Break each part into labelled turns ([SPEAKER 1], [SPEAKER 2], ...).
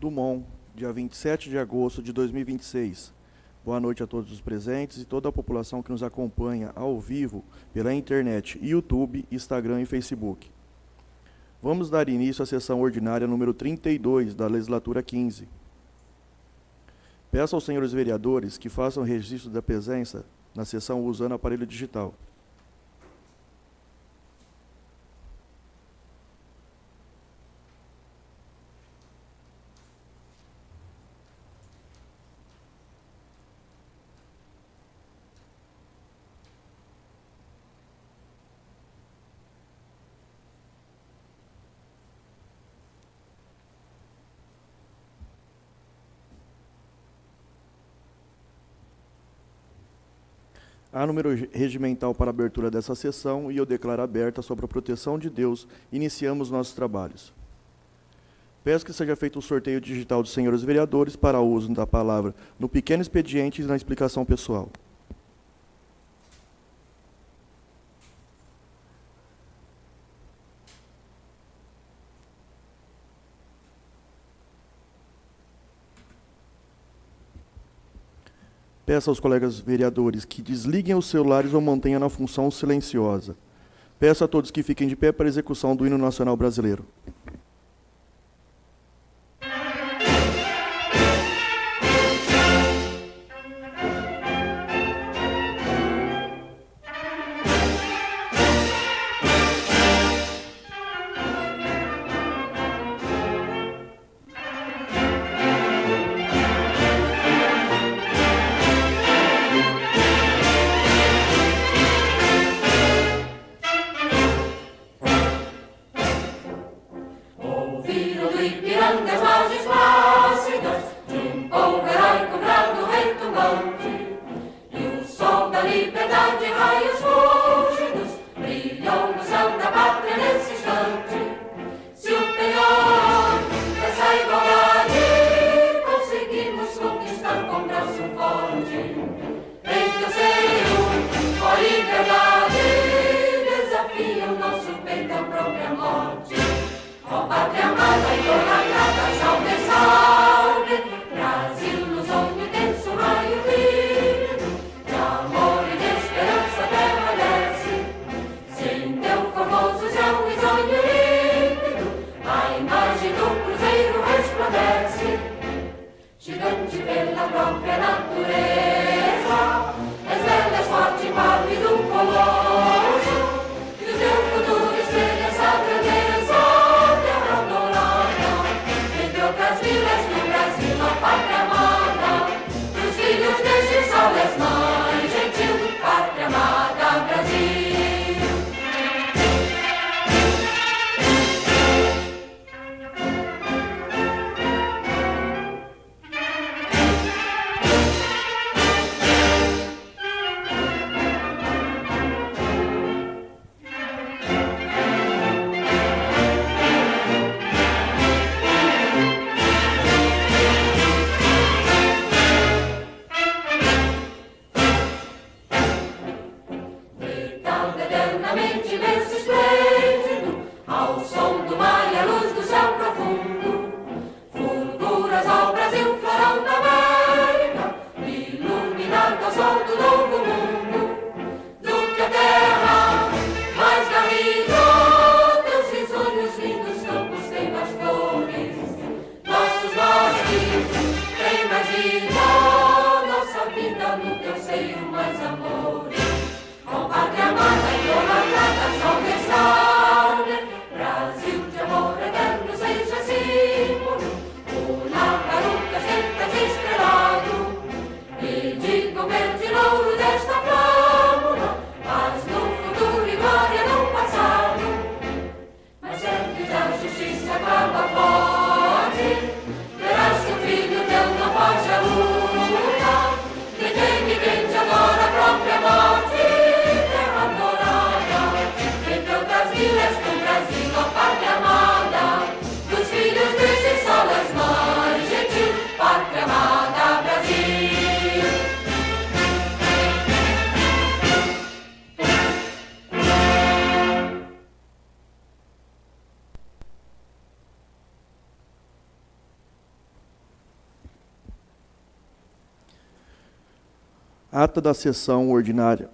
[SPEAKER 1] Dumont, dia 27 de agosto de 2026. Boa noite a todos os presentes e toda a população que nos acompanha ao vivo pela internet, YouTube, Instagram e Facebook. Vamos dar início à sessão ordinária número 32 da legislatura 15. Peço aos senhores vereadores que façam registro da presença na sessão usando aparelho digital. Há número regimental para a abertura dessa sessão e eu declaro aberta sobre a proteção de Deus. Iniciamos nossos trabalhos. Peço que seja feito o sorteio digital dos senhores vereadores para o uso da palavra no pequeno expediente e na explicação pessoal. Peço aos colegas vereadores que desliguem os celulares ou mantenham na função silenciosa. Peço a todos que fiquem de pé para a execução do hino nacional brasileiro. Ata da sessão ordinária.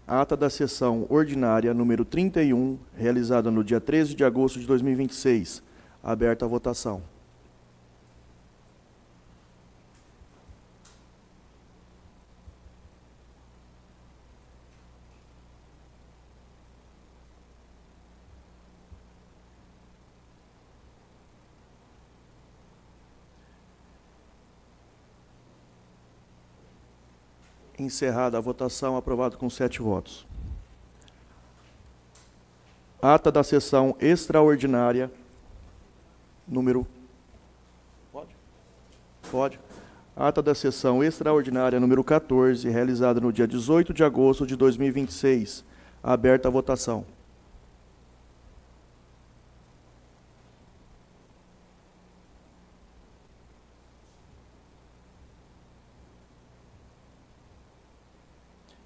[SPEAKER 1] Ata da sessão ordinária número 31, realizada no dia 13 de agosto de 2026. Aberta a votação. Encerrada a votação, aprovado com 7 votos. Ata da sessão extraordinária, número... Pode. Ata da sessão extraordinária número 14, realizada no dia 18 de agosto de 2026. Aberta a votação.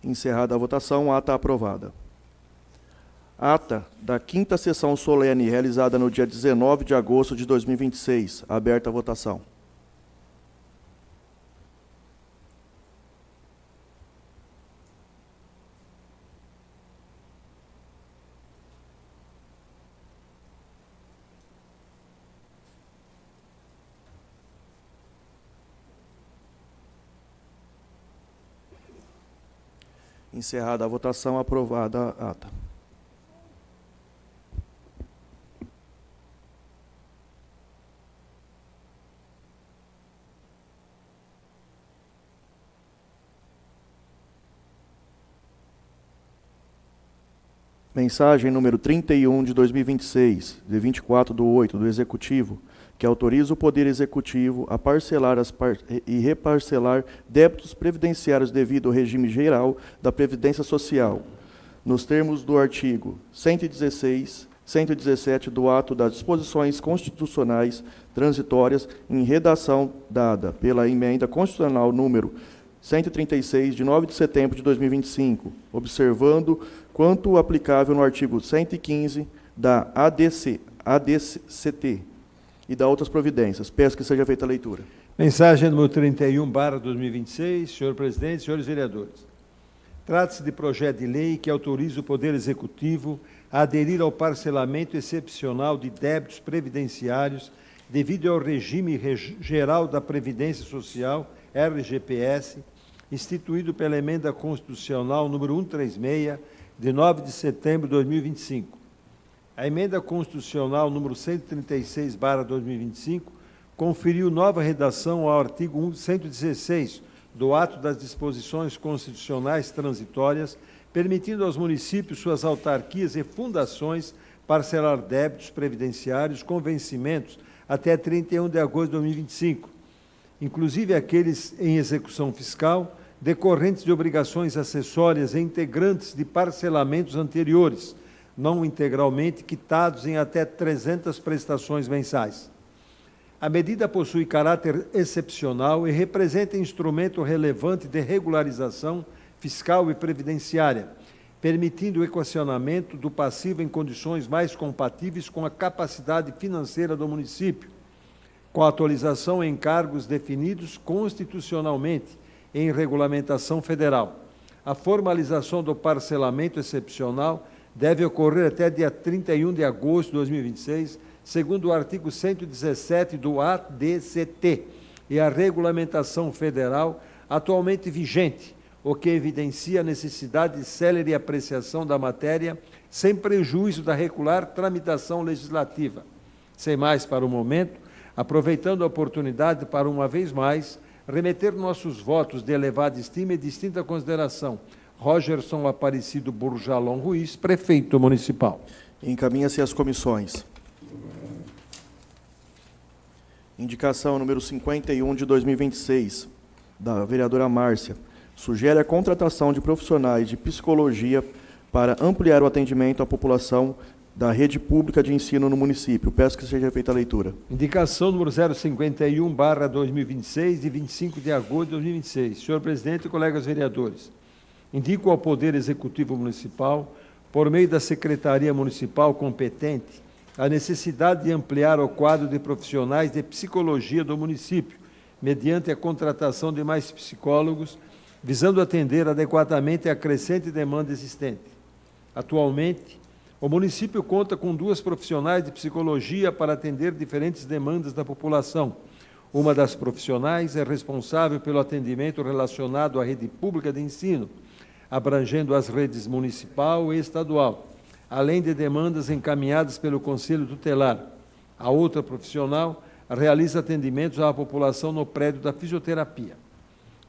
[SPEAKER 1] Encerrada a votação, ata aprovada. Ata da 5ª sessão solene, realizada no dia 19 de agosto de 2026. Aberta a votação. Encerrada a votação, aprovada a ata. Mensagem número 31 de 2026, de 24/8, do Executivo, que autoriza o Poder Executivo a parcelar e reparcelar débitos previdenciários devido ao regime geral da Previdência Social, nos termos do artigo 116, 117 do ato das disposições constitucionais transitórias em redação dada pela Emenda Constitucional número 136, de 9 de setembro de 2025, observando quanto aplicável no artigo 115 da ADCT e da outras providências. Peço que seja feita a leitura.
[SPEAKER 2] Mensagem número 31/2026, senhor presidente, senhores vereadores. Trata-se de projeto de lei que autoriza o Poder Executivo a aderir ao parcelamento excepcional de débitos previdenciários devido ao regime geral da Previdência Social, RGPS, instituído pela Emenda Constitucional número 136, de 9 de setembro de 2025. A Emenda Constitucional número 136/2025 conferiu nova redação ao artigo 116 do Ato das Disposições Constitucionais Transitórias, permitindo aos municípios, suas autarquias e fundações parcelar débitos previdenciários com vencimentos até 31 de agosto de 2025, inclusive aqueles em execução fiscal, decorrentes de obrigações acessórias e integrantes de parcelamentos anteriores, não integralmente quitados em até 300 prestações mensais. A medida possui caráter excepcional e representa instrumento relevante de regularização fiscal e previdenciária, permitindo o equacionamento do passivo em condições mais compatíveis com a capacidade financeira do município, com a atualização em cargos definidos constitucionalmente em regulamentação federal. A formalização do parcelamento excepcional deve ocorrer até dia 31 de agosto de 2026, segundo o artigo 117 do ADCT e a regulamentação federal atualmente vigente, o que evidencia a necessidade de célere apreciação da matéria, sem prejuízo da regular tramitação legislativa. Sem mais para o momento, aproveitando a oportunidade para, uma vez mais, remeter nossos votos de elevada estima e distinta consideração. Rogerson Aparecido Burjalon Ruiz, prefeito municipal.
[SPEAKER 1] Encaminha-se às comissões. Indicação número 51 de 2026, da vereadora Márcia, sugere a contratação de profissionais de psicologia para ampliar o atendimento à população da rede pública de ensino no município. Peço que seja feita a leitura.
[SPEAKER 2] Indicação número 051/2026, de 25 de agosto de 2026. Senhor presidente e colegas vereadores, indico ao Poder Executivo Municipal por meio da Secretaria Municipal competente, a necessidade de ampliar o quadro de profissionais de psicologia do município, mediante a contratação de mais psicólogos, visando atender adequadamente à crescente demanda existente. Atualmente, o município conta com 2 profissionais de psicologia para atender diferentes demandas da população. Uma das profissionais é responsável pelo atendimento relacionado à rede pública de ensino, abrangendo as redes municipal e estadual, além de demandas encaminhadas pelo Conselho Tutelar. A outra profissional realiza atendimentos à população no prédio da fisioterapia.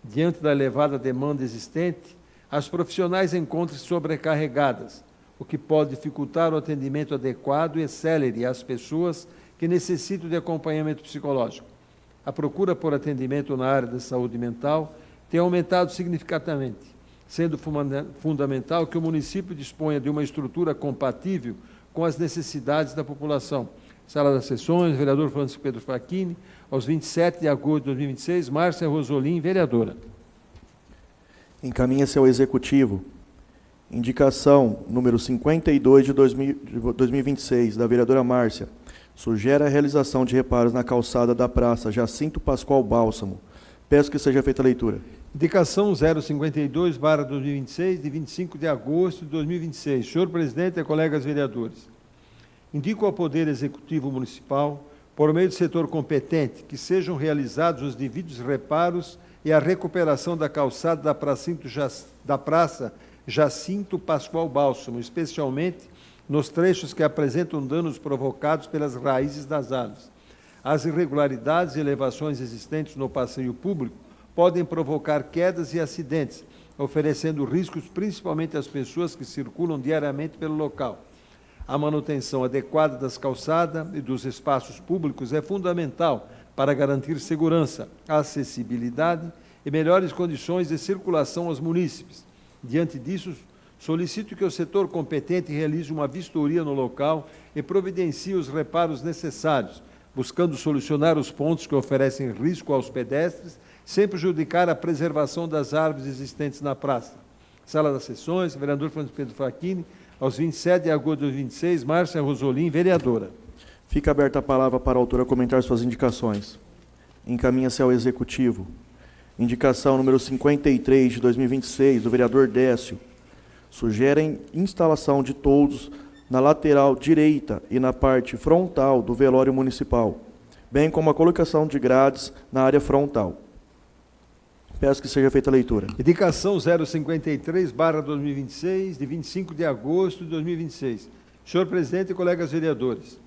[SPEAKER 2] Diante da elevada demanda existente, as profissionais encontram-se sobrecarregadas, o que pode dificultar o atendimento adequado e célere às pessoas que necessitam de acompanhamento psicológico. A procura por atendimento na área da saúde mental tem aumentado significativamente, sendo fundamental que o município disponha de uma estrutura compatível com as necessidades da população. Sala das Sessões, vereador Francisco Pedro Facchini, aos 27 de agosto de 2026, Márcia Rosolim, vereadora.
[SPEAKER 1] Encaminha-se ao Executivo. Indicação número 52 de 2026, da vereadora Márcia. Sugere a realização de reparos na calçada da Praça Jacinto Pascoal Bálsamo. Peço que seja feita a leitura.
[SPEAKER 2] Indicação 052/2026, de 25 de agosto de 2026. Senhor presidente e colegas vereadores, indico ao Poder Executivo Municipal, por meio do setor competente, que sejam realizados os devidos reparos e a recuperação da calçada da Praça Jacinto Pascoal Bálsamo, especialmente nos trechos que apresentam danos provocados pelas raízes das árvores. As irregularidades e elevações existentes no passeio público podem provocar quedas e acidentes, oferecendo riscos principalmente às pessoas que circulam diariamente pelo local. A manutenção adequada das calçadas e dos espaços públicos é fundamental para garantir segurança, acessibilidade e melhores condições de circulação aos munícipes. Diante disso, solicito que o setor competente realize uma vistoria no local e providencie os reparos necessários, buscando solucionar os pontos que oferecem risco aos pedestres, sem prejudicar a preservação das árvores existentes na praça. Sala das Sessões, vereador Francisco Pedro Facchini, aos 27 de agosto de 2026, Márcia Rosolim, vereadora.
[SPEAKER 1] Fica aberta a palavra para a autora comentar suas indicações. Encaminha-se ao Executivo. Indicação número 53 de 2026, do vereador Décio. Sugerem instalação de toldos na lateral direita e na parte frontal do velório municipal, bem como a colocação de grades na área frontal. Peço que seja feita a leitura.
[SPEAKER 2] Indicação 053/2026, de 25 de agosto de 2026. Senhor presidente e colegas vereadores,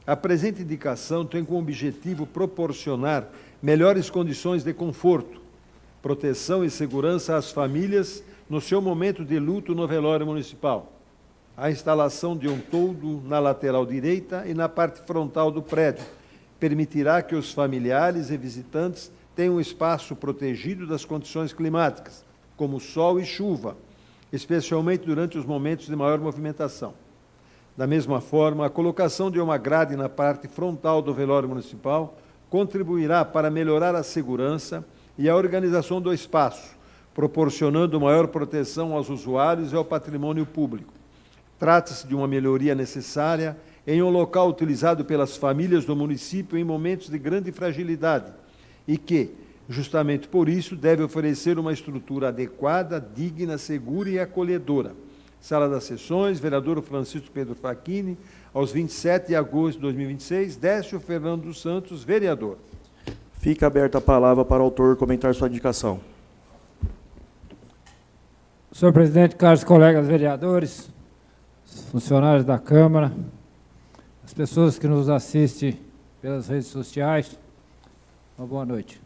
[SPEAKER 2] a presente indicação tem como objetivo proporcionar melhores condições de conforto, proteção e segurança às famílias no seu momento de luto no velório municipal. A instalação de um toldo na lateral direita e na parte frontal do prédio permitirá que os familiares e visitantes tenham um espaço protegido das condições climáticas, como sol e chuva, especialmente durante os momentos de maior movimentação. Da mesma forma, a colocação de uma grade na parte frontal do velório municipal contribuirá para melhorar a segurança e a organização do espaço, proporcionando maior proteção aos usuários e ao patrimônio público. Trata-se de uma melhoria necessária em um local utilizado pelas famílias do município em momentos de grande fragilidade e que, justamente por isso, deve oferecer uma estrutura adequada, digna, segura e acolhedora. Sala das Sessões, vereador Francisco Pedro Facchini, aos 27 de agosto de 2026, Décio Fernando dos Santos, vereador.
[SPEAKER 1] Fica aberta a palavra para o autor comentar sua indicação.
[SPEAKER 3] Senhor presidente, caros colegas vereadores, funcionários da Câmara, as pessoas que nos assistem pelas redes sociais, uma boa noite.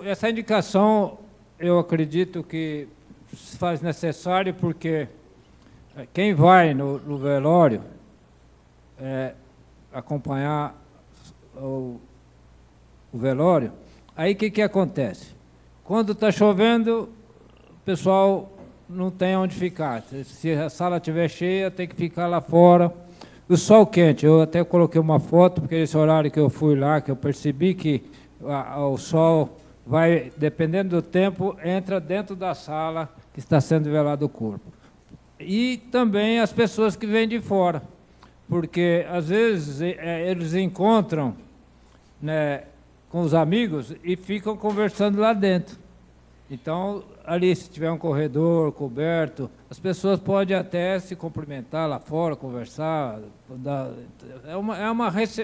[SPEAKER 3] Essa indicação, eu acredito que se faz necessário porque quem vai no velório acompanhar o velório, aí o que acontece? Quando está chovendo, o pessoal não tem onde ficar. Se a sala estiver cheia, tem que ficar lá fora. O sol quente, eu até coloquei uma foto, porque esse horário que eu fui lá, que eu percebi que o sol vai, dependendo do tempo, entra dentro da sala que está sendo velado o corpo. E também as pessoas que vêm de fora, porque às vezes eles encontram, né, com os amigos e ficam conversando lá dentro. Então, ali, se tiver um corredor coberto, as pessoas podem até se cumprimentar lá fora, conversar,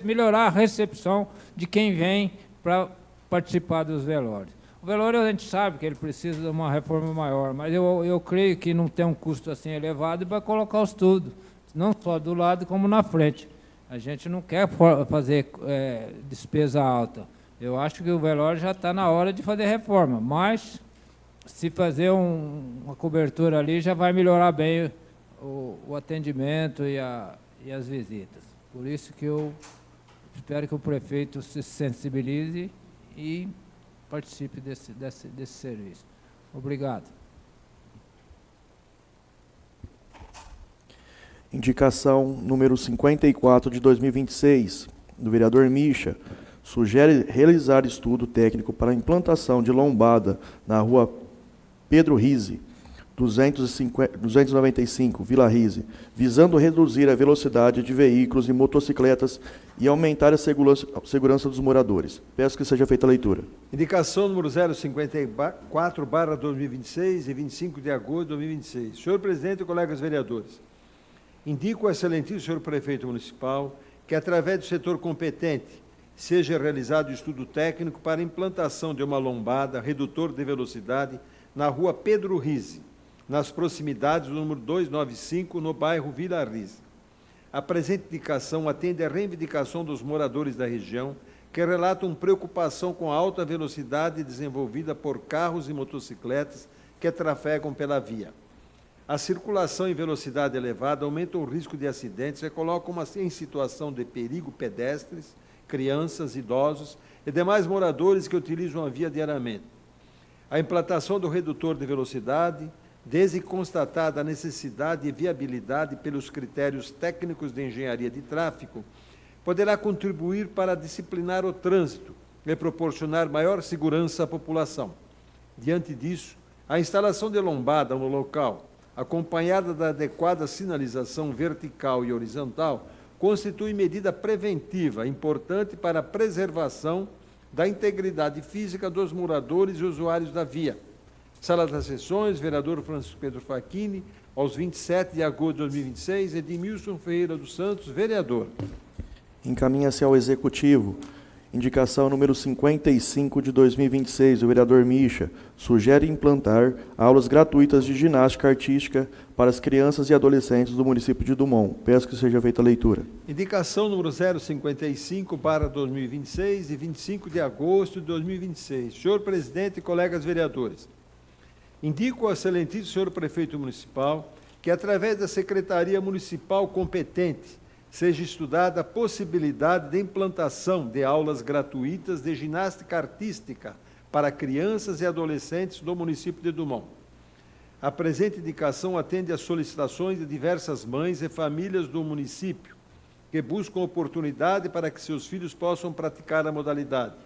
[SPEAKER 3] melhorar a recepção de quem vem para participar dos velórios. O velório, a gente sabe que ele precisa de uma reforma maior, mas eu creio que não tem um custo assim elevado e vai colocar os tudo, não só do lado como na frente. A gente não quer fazer despesa alta. Eu acho que o velório já está na hora de fazer reforma, mas se fazer uma cobertura ali, já vai melhorar bem o atendimento e as visitas. Por isso que eu espero que o prefeito se sensibilize e participe desse serviço. Obrigado.
[SPEAKER 1] Indicação número 54 de 2026, do vereador Mischa, sugere realizar estudo técnico para a implantação de lombada na rua Pedro Rizzi, 295, Vila Rizzi, visando reduzir a velocidade de veículos e motocicletas e aumentar a segurança dos moradores. Peço que seja feita a leitura.
[SPEAKER 2] Indicação número 054/2026 e 25 de agosto de 2026. Senhor presidente e colegas vereadores, indico ao excelentíssimo senhor prefeito municipal que, através do setor competente, seja realizado estudo técnico para a implantação de uma lombada redutor de velocidade na rua Pedro Rizzi, nas proximidades do número 295, no bairro Vila Rizzi. A presente indicação atende à reivindicação dos moradores da região, que relatam preocupação com a alta velocidade desenvolvida por carros e motocicletas que trafegam pela via. A circulação em velocidade elevada aumenta o risco de acidentes e coloca em situação de perigo pedestres, crianças, idosos e demais moradores que utilizam a via diariamente. A implantação do redutor de velocidade, desde constatada a necessidade e viabilidade pelos critérios técnicos de engenharia de tráfego, poderá contribuir para disciplinar o trânsito e proporcionar maior segurança à população. Diante disso, a instalação de lombada no local, acompanhada da adequada sinalização vertical e horizontal, constitui medida preventiva importante para a preservação da integridade física dos moradores e usuários da via. Sala das Sessões, vereador Francisco Pedro Facchini, aos 27 de agosto de 2026, Edmilson Ferreira dos Santos, vereador.
[SPEAKER 1] Encaminha-se ao Executivo. Indicação número 55 de 2026, do vereador Mischa, sugere implantar aulas gratuitas de ginástica artística para as crianças e adolescentes do município de Dumont. Peço que seja feita a leitura.
[SPEAKER 2] Indicação número 055/2026 e 25 de agosto de 2026. Senhor presidente e colegas vereadores, indico ao excelentíssimo senhor prefeito municipal que, através da Secretaria Municipal competente, seja estudada a possibilidade de implantação de aulas gratuitas de ginástica artística para crianças e adolescentes do município de Dumont. A presente indicação atende às solicitações de diversas mães e famílias do município, que buscam oportunidade para que seus filhos possam praticar a modalidade.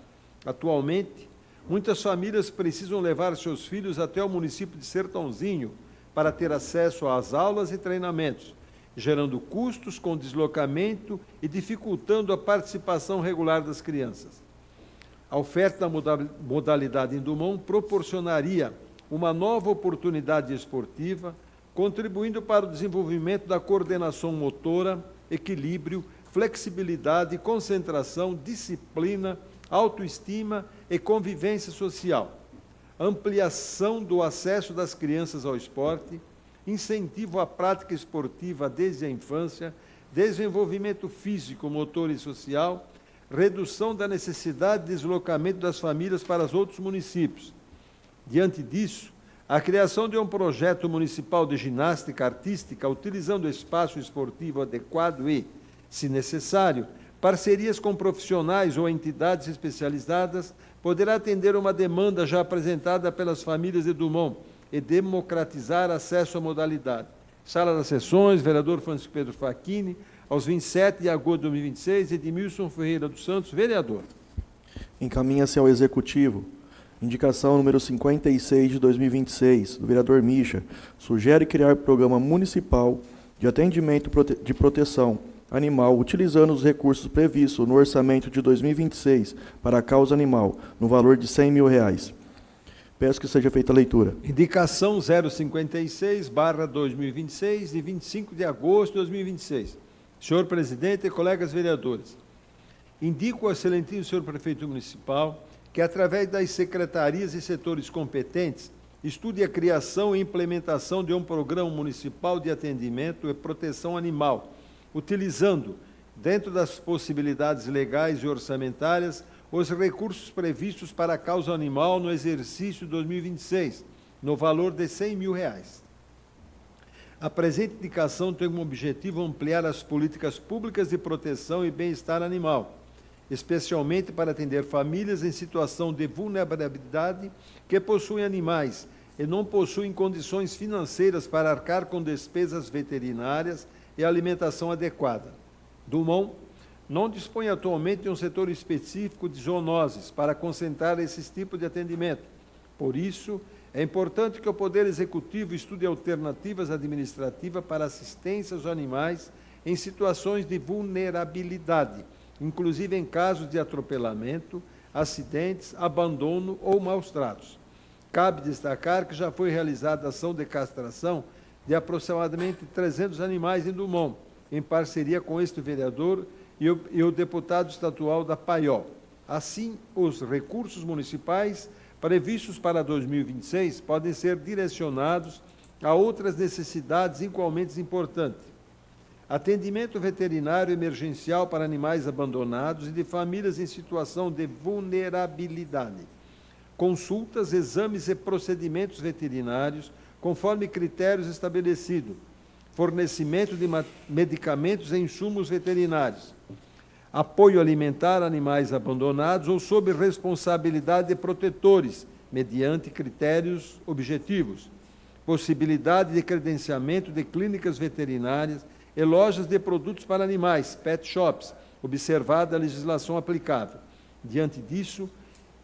[SPEAKER 2] Atualmente, muitas famílias precisam levar seus filhos até o município de Sertãozinho para ter acesso às aulas e treinamentos, gerando custos com deslocamento e dificultando a participação regular das crianças. A oferta da modalidade em Dumont proporcionaria uma nova oportunidade esportiva, contribuindo para o desenvolvimento da coordenação motora, equilíbrio, flexibilidade, concentração, disciplina, autoestima e convivência social, ampliação do acesso das crianças ao esporte, incentivo à prática esportiva desde a infância, desenvolvimento físico, motor e social, redução da necessidade de deslocamento das famílias para os outros municípios. Diante disso, a criação de um projeto municipal de ginástica artística, utilizando espaço esportivo adequado e, se necessário, parcerias com profissionais ou entidades especializadas, poderá atender uma demanda já apresentada pelas famílias de Dumont e democratizar acesso à modalidade. Sala das Sessões, vereador Francisco Pedro Facchini, aos 27 de agosto de 2026, Edmilson Ferreira dos Santos, vereador.
[SPEAKER 1] Encaminha-se ao Executivo. Indicação número 56 de 2026, do vereador Mischa, sugere criar programa municipal de atendimento de proteção animal, utilizando os recursos previstos no orçamento de 2026 para a causa animal, no valor de R$ 100.000. Peço que seja feita a leitura.
[SPEAKER 2] Indicação 056/2026, de 25 de agosto de 2026. Senhor presidente e colegas vereadores, indico ao excelentíssimo senhor prefeito municipal que, através das secretarias e setores competentes, estude a criação e implementação de um programa municipal de atendimento e proteção animal, utilizando, dentro das possibilidades legais e orçamentárias, os recursos previstos para a causa animal no exercício 2026, no valor de R$ 100.000. A presente indicação tem como objetivo ampliar as políticas públicas de proteção e bem-estar animal, especialmente para atender famílias em situação de vulnerabilidade que possuem animais e não possuem condições financeiras para arcar com despesas veterinárias e alimentação adequada. Dumont não dispõe atualmente de um setor específico de zoonoses para concentrar esse tipo de atendimento. Por isso, é importante que o Poder Executivo estude alternativas administrativas para assistência aos animais em situações de vulnerabilidade, inclusive em casos de atropelamento, acidentes, abandono ou maus-tratos. Cabe destacar que já foi realizada ação de castração de aproximadamente 300 animais em Dumont, em parceria com este vereador e o deputado estadual da Paiol. Assim, os recursos municipais previstos para 2026 podem ser direcionados a outras necessidades igualmente importantes. Atendimento veterinário emergencial para animais abandonados e de famílias em situação de vulnerabilidade. Consultas, exames e procedimentos veterinários, conforme critérios estabelecidos. Fornecimento de medicamentos e insumos veterinários. Apoio alimentar a animais abandonados ou sob responsabilidade de protetores, mediante critérios objetivos. Possibilidade de credenciamento de clínicas veterinárias e lojas de produtos para animais, pet shops, observada a legislação aplicável. Diante disso,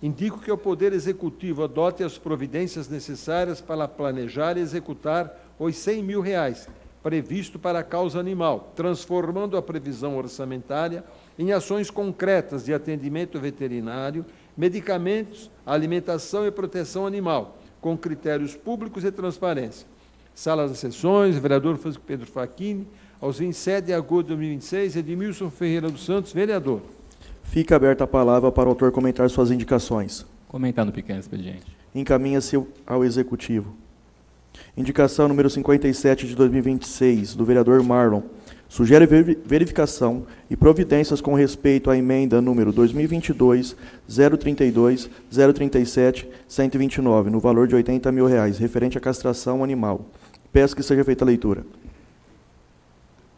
[SPEAKER 2] indico que o Poder Executivo adote as providências necessárias para planejar e executar os R$ 100.000 previsto para a causa animal, transformando a previsão orçamentária em ações concretas de atendimento veterinário, medicamentos, alimentação e proteção animal, com critérios públicos e transparência. Sala das Sessões, vereador Francisco Pedro Facchini, aos 27 de agosto de 2026, Edmilson Ferreira dos Santos, vereador.
[SPEAKER 1] Fica aberta a palavra para o autor comentar suas indicações.
[SPEAKER 4] Comentando pequeno expediente.
[SPEAKER 1] Encaminha-se ao Executivo. Indicação número 57 de 2026, do vereador Marlon, sugere verificação e providências com respeito à emenda número 2022-032-037-129, no valor de R$ 80.000, referente à castração animal. Peço que seja feita a leitura.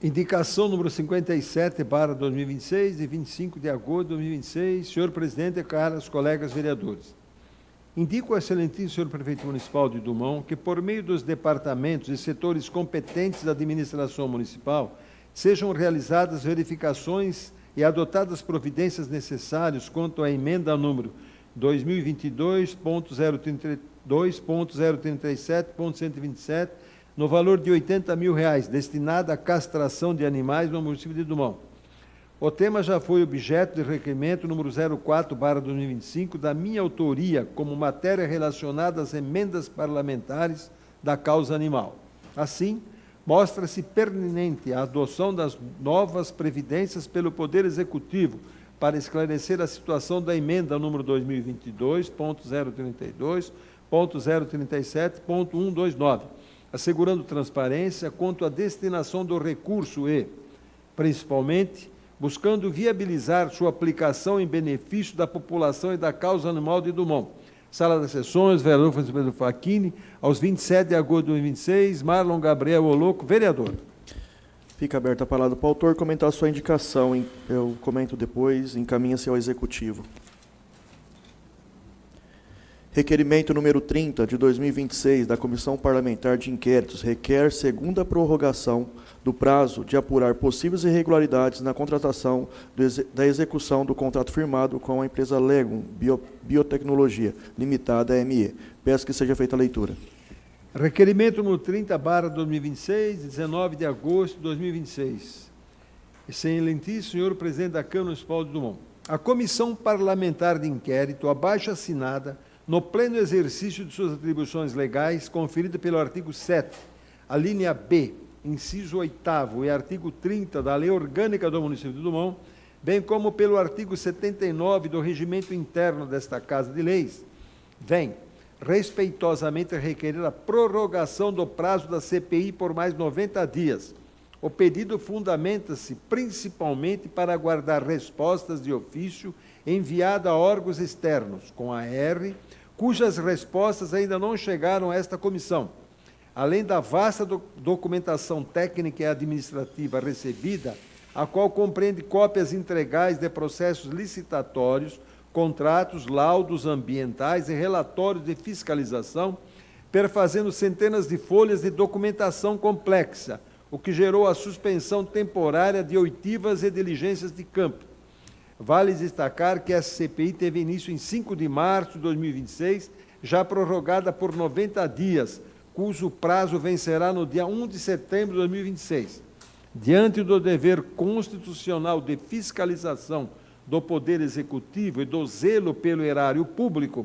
[SPEAKER 2] Indicação número 57/2026, de 25 de agosto de 2026. Senhor presidente e caros colegas vereadores, indico ao excelentíssimo senhor prefeito municipal de Dumont que, por meio dos departamentos e setores competentes da administração municipal, sejam realizadas verificações e adotadas providências necessárias quanto à emenda número 2022.032.037.127, no valor de R$ 80.000, destinada à castração de animais no município de Dumont. O tema já foi objeto de requerimento número 04/2025, da minha autoria, como matéria relacionada às emendas parlamentares da causa animal. Assim, mostra-se pertinente a adoção das novas previdências pelo Poder Executivo para esclarecer a situação da emenda número 2022.032.037.129, assegurando transparência quanto à destinação do recurso e, principalmente, buscando viabilizar sua aplicação em benefício da população e da causa animal de Dumont. Sala das Sessões, vereador Francisco Pedro Facchini, aos 27 de agosto de 2026, Marlon Gabriel Oloco, vereador.
[SPEAKER 1] Fica aberta a palavra para o autor comentar a sua indicação. Eu comento depois, encaminha-se ao Executivo. Requerimento número 30, de 2026, da Comissão Parlamentar de Inquéritos, requer segunda prorrogação do prazo de apurar possíveis irregularidades na contratação da execução do contrato firmado com a empresa Legum Biotecnologia Limitada, ME. Peço que seja feita a leitura.
[SPEAKER 2] Requerimento número 30/2026, 19 de agosto de 2026. Excelentíssimo senhor presidente da Câmara Municipal de Drummond. A Comissão Parlamentar de Inquérito, abaixo assinada, no pleno exercício de suas atribuições legais, conferida pelo artigo 7, a linha B, inciso 8º e artigo 30 da Lei Orgânica do Município de Drummond, bem como pelo artigo 79 do Regimento Interno desta Casa de Leis, vem respeitosamente requerer a prorrogação do prazo da CPI por mais 90 dias. O pedido fundamenta-se principalmente para aguardar respostas de ofício enviada a órgãos externos, com a R, cujas respostas ainda não chegaram a esta comissão. Além da vasta documentação técnica e administrativa recebida, a qual compreende cópias integrais de processos licitatórios, contratos, laudos ambientais e relatórios de fiscalização, perfazendo centenas de folhas de documentação complexa, o que gerou a suspensão temporária de oitivas e diligências de campo. Vale destacar que essa CPI teve início em 5 de março de 2026, já prorrogada por 90 dias, cujo prazo vencerá no dia 1 de setembro de 2026. Diante do dever constitucional de fiscalização do Poder Executivo e do zelo pelo erário público,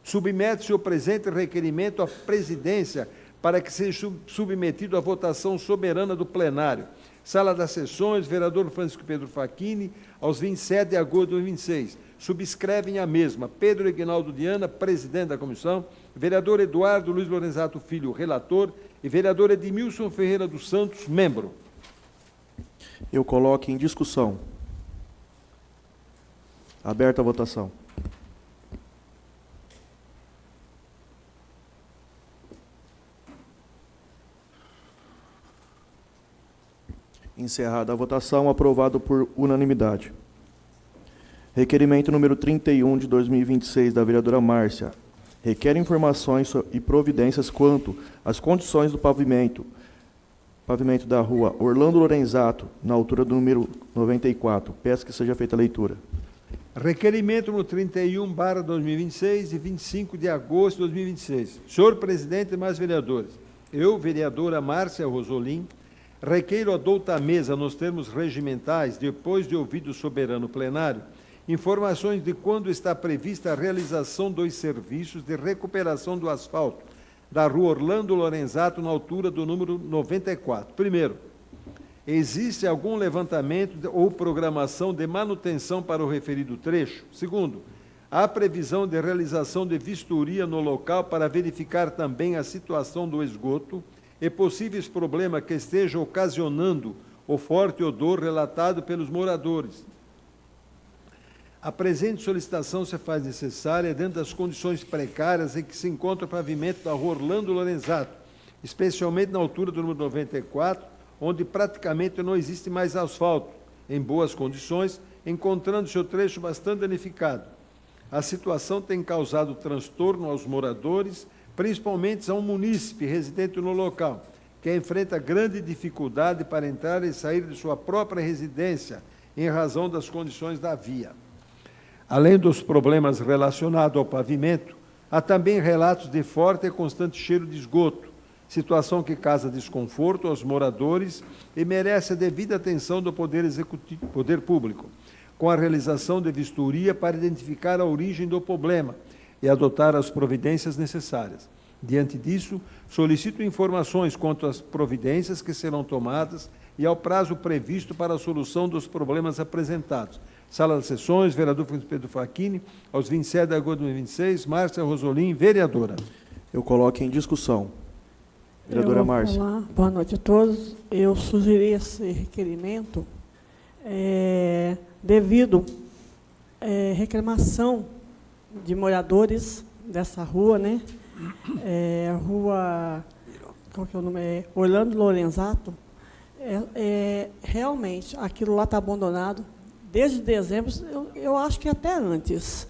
[SPEAKER 2] submete-se o presente requerimento à Presidência para que seja submetido à votação soberana do plenário. Sala das Sessões, vereador Francisco Pedro Facchini, aos 27 de agosto de 2026. Subscrevem a mesma Pedro Ignaldo Diana, presidente da comissão, vereador Eduardo Luiz Lorenzato Filho, relator, e vereador Edmilson Ferreira dos Santos, membro.
[SPEAKER 1] Eu coloco em discussão. Aberta a votação. Encerrada a votação, aprovado por unanimidade. Requerimento número 31 de 2026, da vereadora Márcia. Requer informações e providências quanto às condições do pavimento da rua Orlando Lorenzato, na altura do número 94. Peço que seja feita a leitura.
[SPEAKER 2] Requerimento número 31/2026, de 25 de agosto de 2026. Senhor presidente e mais vereadores, eu, vereadora Márcia Rosolim, requeiro adouta à mesa, nos termos regimentais, depois de ouvido o soberano plenário, informações de quando está prevista a realização dos serviços de recuperação do asfalto da rua Orlando Lorenzato, na altura do número 94. Primeiro, existe algum levantamento ou programação de manutenção para o referido trecho? Segundo, há previsão de realização de vistoria no local para verificar também a situação do esgoto e possíveis problemas que estejam ocasionando o forte odor relatado pelos moradores. A presente solicitação se faz necessária dentro das condições precárias em que se encontra o pavimento da rua Orlando Lorenzato, especialmente na altura do número 94, onde praticamente não existe mais asfalto, em boas condições, encontrando-se o trecho bastante danificado. A situação tem causado transtorno aos moradores, principalmente a um munícipe residente no local, que enfrenta grande dificuldade para entrar e sair de sua própria residência, em razão das condições da via. Além dos problemas relacionados ao pavimento, há também relatos de forte e constante cheiro de esgoto, situação que causa desconforto aos moradores e merece a devida atenção do Poder Público, com a realização de vistoria para identificar a origem do problema e adotar as providências necessárias. Diante disso, solicito informações quanto às providências que serão tomadas e ao prazo previsto para a solução dos problemas apresentados. Sala das Sessões, vereador Pedro Facchini, aos 27 de agosto de 2026, Márcia Rosolim, vereadora.
[SPEAKER 1] Eu coloco em discussão. Vereadora Márcia.
[SPEAKER 4] Olá, boa noite a todos. Eu sugeri esse requerimento devido à reclamação de moradores dessa rua, né? Rua, qual que é o nome? Orlando Lorenzato. Realmente, aquilo lá está abandonado desde dezembro, eu acho que até antes.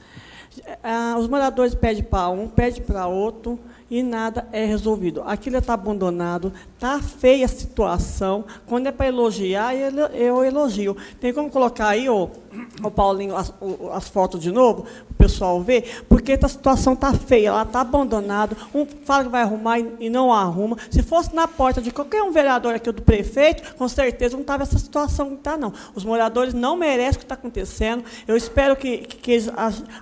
[SPEAKER 4] Os moradores pedem para um, pedem para outro, e nada é resolvido. Aquilo está abandonado, está feia a situação. Quando é para elogiar, eu elogio. Tem como colocar aí, o Paulinho, as fotos de novo, para o pessoal ver? Porque a situação está feia, ela está abandonada. Um fala que vai arrumar e não arruma. Se fosse na porta de qualquer um vereador aqui, do prefeito, com certeza não estava essa situação que está, não. Os moradores não merecem o que está acontecendo. Eu espero que eles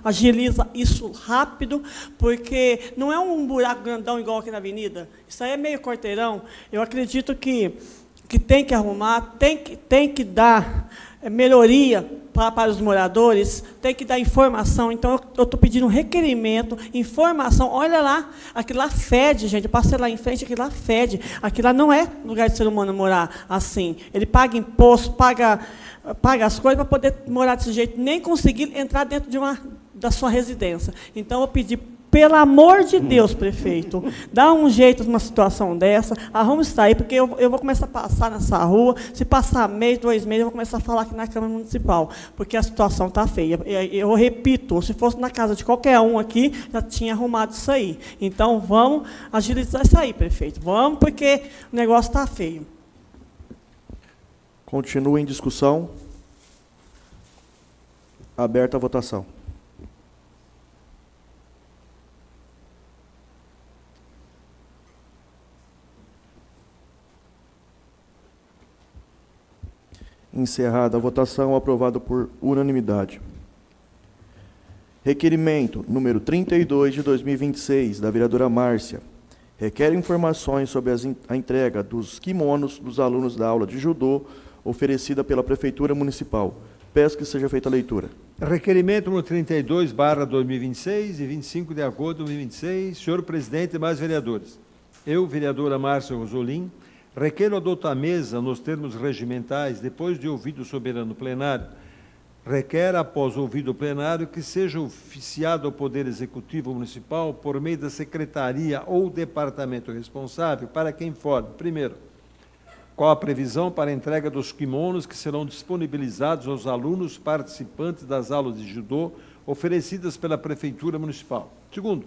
[SPEAKER 4] agilizem isso rápido, porque não é um buraco grandão igual aqui na avenida. Isso aí é meio quarteirão. Eu acredito que tem que arrumar, tem que dar melhoria para os moradores, tem que dar informação. Então, eu estou pedindo um requerimento, informação. Olha lá, aquilo lá fede, gente. Eu passei lá em frente, aquilo lá fede. Aquilo lá não é lugar de ser humano morar assim. Ele paga imposto, paga as coisas para poder morar desse jeito, nem conseguir entrar dentro da sua residência. Então, eu pedi, pelo amor de Deus, prefeito, dá um jeito numa situação dessa, arruma isso aí, porque eu vou começar a passar nessa rua, se passar mês, 2 meses, eu vou começar a falar aqui na Câmara Municipal, porque a situação está feia. Eu repito, se fosse na casa de qualquer um aqui, já tinha arrumado isso aí. Então, vamos agilizar isso aí, prefeito. Vamos, porque o negócio está feio.
[SPEAKER 1] Continua em discussão. Aberta a votação. Encerrada a votação, aprovado por unanimidade. Requerimento número 32 de 2026, da vereadora Márcia. Requer informações sobre a entrega dos kimonos dos alunos da aula de judô oferecida pela Prefeitura Municipal. Peço que seja feita a leitura.
[SPEAKER 2] Requerimento número 32/2026, de 25 de agosto de 2026. Senhor presidente e mais vereadores. Eu, vereadora Márcia Rosolim, requeiro adotar a mesa, nos termos regimentais, depois de ouvido o soberano plenário, requer, após ouvido o plenário, que seja oficiado ao Poder Executivo Municipal, por meio da secretaria ou departamento responsável, para que informe, primeiro, qual a previsão para a entrega dos kimonos que serão disponibilizados aos alunos participantes das aulas de judô oferecidas pela Prefeitura Municipal. Segundo,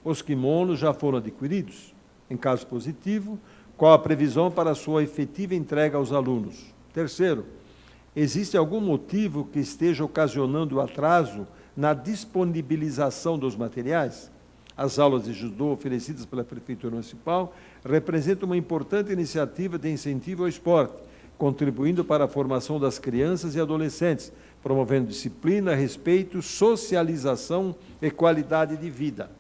[SPEAKER 2] os kimonos já foram adquiridos? Em caso positivo, qual a previsão para a sua efetiva entrega aos alunos? Terceiro, existe algum motivo que esteja ocasionando atraso na disponibilização dos materiais? As aulas de judô oferecidas pela Prefeitura Municipal representam uma importante iniciativa de incentivo ao esporte, contribuindo para a formação das crianças e adolescentes, promovendo disciplina, respeito, socialização e qualidade de vida.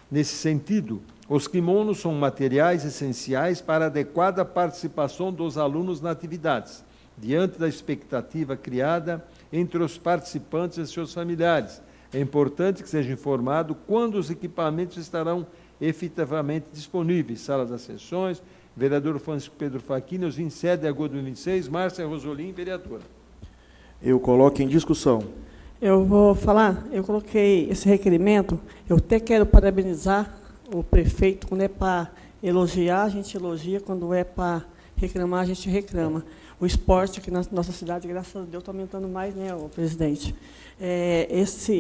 [SPEAKER 2] Nesse sentido, os kimonos são materiais essenciais para a adequada participação dos alunos nas atividades, diante da expectativa criada entre os participantes e seus familiares. É importante que seja informado quando os equipamentos estarão efetivamente disponíveis. Sala das sessões, vereador Francisco Pedro Facchini, aos 27 de agosto de 2026, Márcia Rosolim, vereadora.
[SPEAKER 1] Eu coloco em discussão.
[SPEAKER 4] Eu vou falar, eu coloquei esse requerimento, eu até quero parabenizar o prefeito. Quando é para elogiar, a gente elogia, quando é para reclamar, a gente reclama. O esporte aqui na nossa cidade, graças a Deus, está aumentando mais, né, o presidente?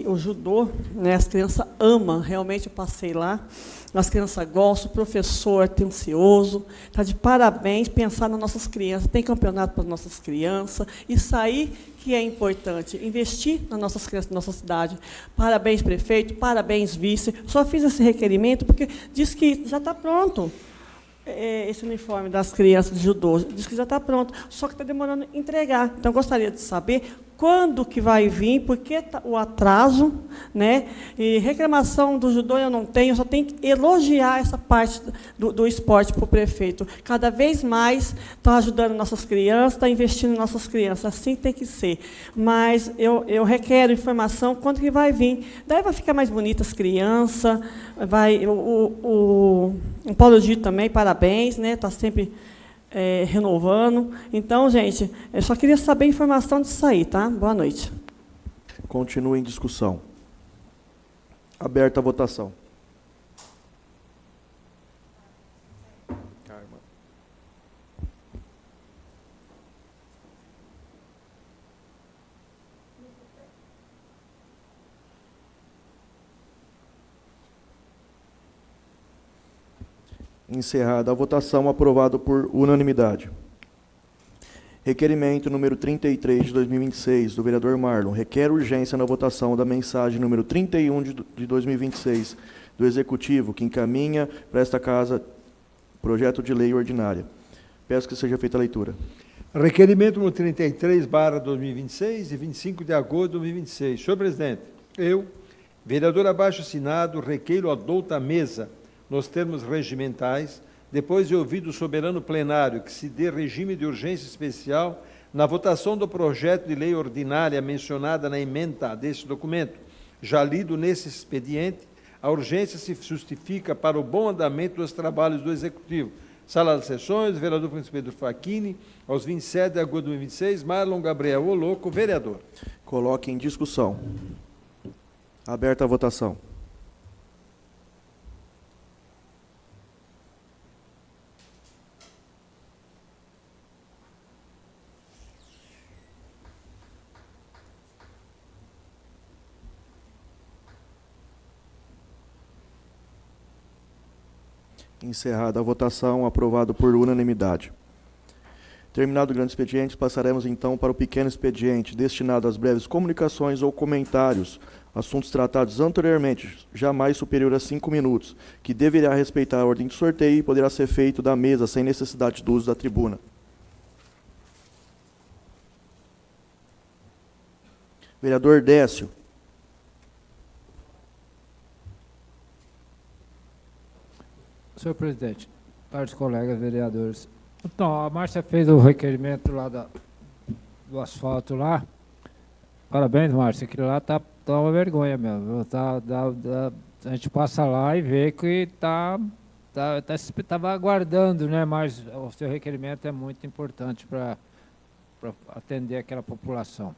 [SPEAKER 4] O judô, né, as crianças amam, realmente eu passei lá, as crianças gostam, o professor é atencioso, está de parabéns, pensar nas nossas crianças, tem campeonato para as nossas crianças, isso aí que é importante, investir nas nossas crianças, na nossa cidade. Parabéns, prefeito, parabéns, vice. Só fiz esse requerimento porque diz que já está pronto. Esse uniforme das crianças de judô, diz que já está pronto, só que está demorando a entregar. Então, gostaria de saber quando que vai vir, por que o atraso, né? E reclamação do judô eu não tenho, só tenho que elogiar essa parte do esporte para o prefeito. Cada vez mais está ajudando nossas crianças, está investindo em nossas crianças, assim tem que ser. Mas eu requero informação quando que vai vir. Daí vai ficar mais bonita as crianças, o Paulo Dito também, parabéns, né? Está sempre renovando. Então, gente, eu só queria saber a informação disso aí, tá? Boa noite.
[SPEAKER 1] Continua em discussão. Aberta a votação. Encerrada a votação, aprovado por unanimidade. Requerimento número 33 de 2026, do vereador Marlon, requer urgência na votação da mensagem número 31 de 2026, do Executivo, que encaminha para esta Casa projeto de lei ordinária. Peço que seja feita a leitura.
[SPEAKER 2] Requerimento número 33/2026, de 25 de agosto de 2026. Senhor presidente, eu, vereador abaixo assinado, requeiro adouta à mesa, nos termos regimentais, depois de ouvido o soberano plenário, que se dê regime de urgência especial na votação do projeto de lei ordinária mencionada na ementa deste documento. Já lido nesse expediente, a urgência se justifica para o bom andamento dos trabalhos do Executivo. Sala das Sessões, vereador Francisco Pedro Facchini, aos 27 de agosto de 2026, Marlon Gabriel Oloco, vereador.
[SPEAKER 1] Coloque em discussão. Aberta a votação. Encerrada a votação, aprovado por unanimidade. Terminado o grande expediente, passaremos então para o pequeno expediente, destinado às breves comunicações ou comentários, assuntos tratados anteriormente, jamais superior a 5 minutos, que deverá respeitar a ordem de sorteio e poderá ser feito da mesa sem necessidade do uso da tribuna. Vereador Décio.
[SPEAKER 3] Senhor presidente, caros colegas vereadores, então, a Márcia fez o requerimento lá do asfalto lá. Parabéns, Márcia, aquilo lá tá uma vergonha mesmo. A gente passa lá e vê que estava aguardando, né? Mas o seu requerimento é muito importante para atender aquela população.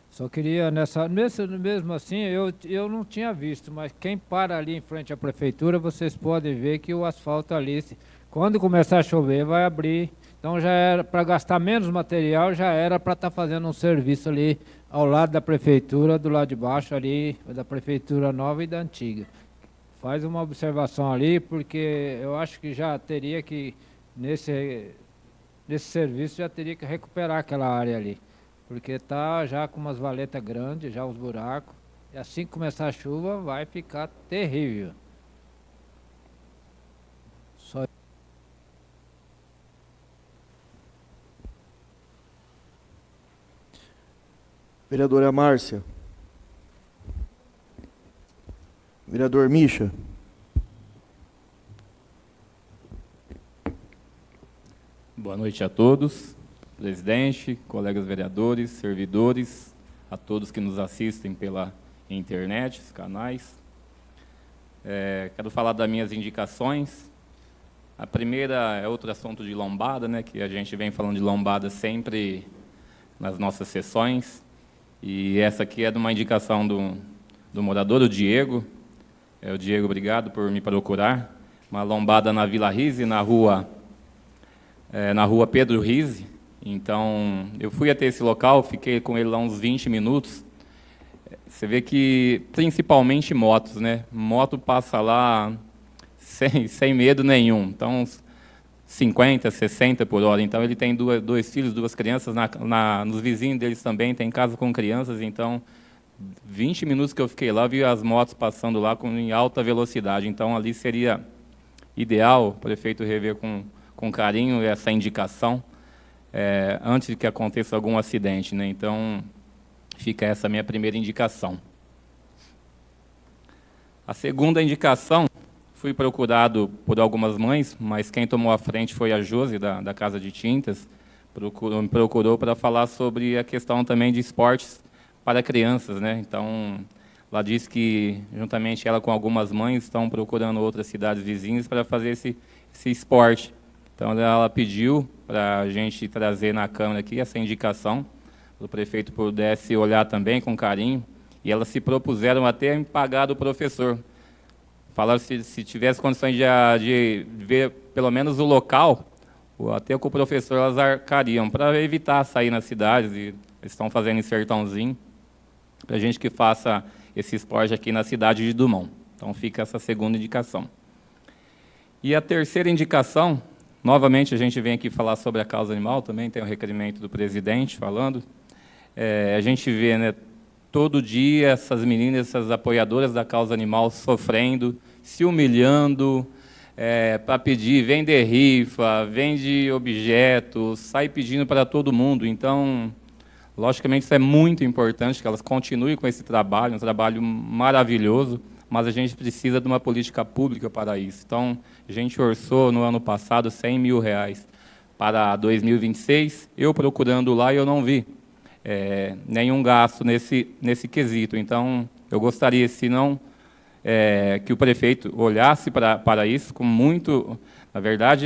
[SPEAKER 3] Só queria, mesmo assim, eu não tinha visto, mas quem para ali em frente à prefeitura, vocês podem ver que o asfalto ali, quando começar a chover, vai abrir. Então já era, para gastar menos material, já era para estar fazendo um serviço ali ao lado da prefeitura, do lado de baixo ali, da prefeitura nova e da antiga. Faz uma observação ali, porque eu acho que já teria que, nesse serviço, já teria que recuperar aquela área ali. Porque está já com umas valetas grandes, já os buracos, e assim que começar a chuva vai ficar terrível. Só...
[SPEAKER 1] Vereadora Márcia. Vereador Mischa.
[SPEAKER 5] Boa noite a todos. Presidente, colegas vereadores, servidores, a todos que nos assistem pela internet, os canais. Quero falar das minhas indicações. A primeira é outro assunto de lombada, né, que a gente vem falando de lombada sempre nas nossas sessões. E essa aqui é de uma indicação do morador, o Diego. O Diego, obrigado por me procurar. Uma lombada na Vila Rise, na rua Pedro Rise. Então, eu fui até esse local, fiquei com ele lá uns 20 minutos. Você vê que, principalmente motos, né? Moto passa lá sem medo nenhum. Então, 50, 60 por hora. Então, ele tem dois filhos, duas crianças. Nos vizinhos deles também tem casa com crianças. Então, 20 minutos que eu fiquei lá, vi as motos passando lá em alta velocidade. Então, ali seria ideal o prefeito rever com carinho essa indicação. Antes de que aconteça algum acidente, né? Então, fica essa minha primeira indicação. A segunda indicação, fui procurado por algumas mães, mas quem tomou a frente foi a Josi, da Casa de Tintas, me procurou para falar sobre a questão também de esportes para crianças, né? Então, ela disse que, juntamente ela com algumas mães, estão procurando outras cidades vizinhas para fazer esse esporte. Então, ela pediu para a gente trazer na Câmara aqui essa indicação, para o prefeito pudesse olhar também com carinho, e elas se propuseram até em pagar do professor. Falaram se tivesse condições de ver pelo menos o local, até com o professor elas arcariam, para evitar sair nas cidades, e eles estão fazendo em Sertãozinho, para a gente que faça esse esporte aqui na cidade de Dumont. Então, fica essa segunda indicação. E a terceira indicação, novamente a gente vem aqui falar sobre a causa animal, também tem um requerimento do presidente falando. A gente vê, né, todo dia essas meninas, essas apoiadoras da causa animal sofrendo, se humilhando, para pedir, vende rifa, vende objetos, sai pedindo para todo mundo. Então, logicamente, isso é muito importante, que elas continuem com esse trabalho, um trabalho maravilhoso, mas a gente precisa de uma política pública para isso. Então, a gente orçou no ano passado R$100 mil para 2026, eu procurando lá e eu não vi nenhum gasto nesse quesito. Então, eu gostaria, se não, que o prefeito olhasse para isso com muito... Na verdade,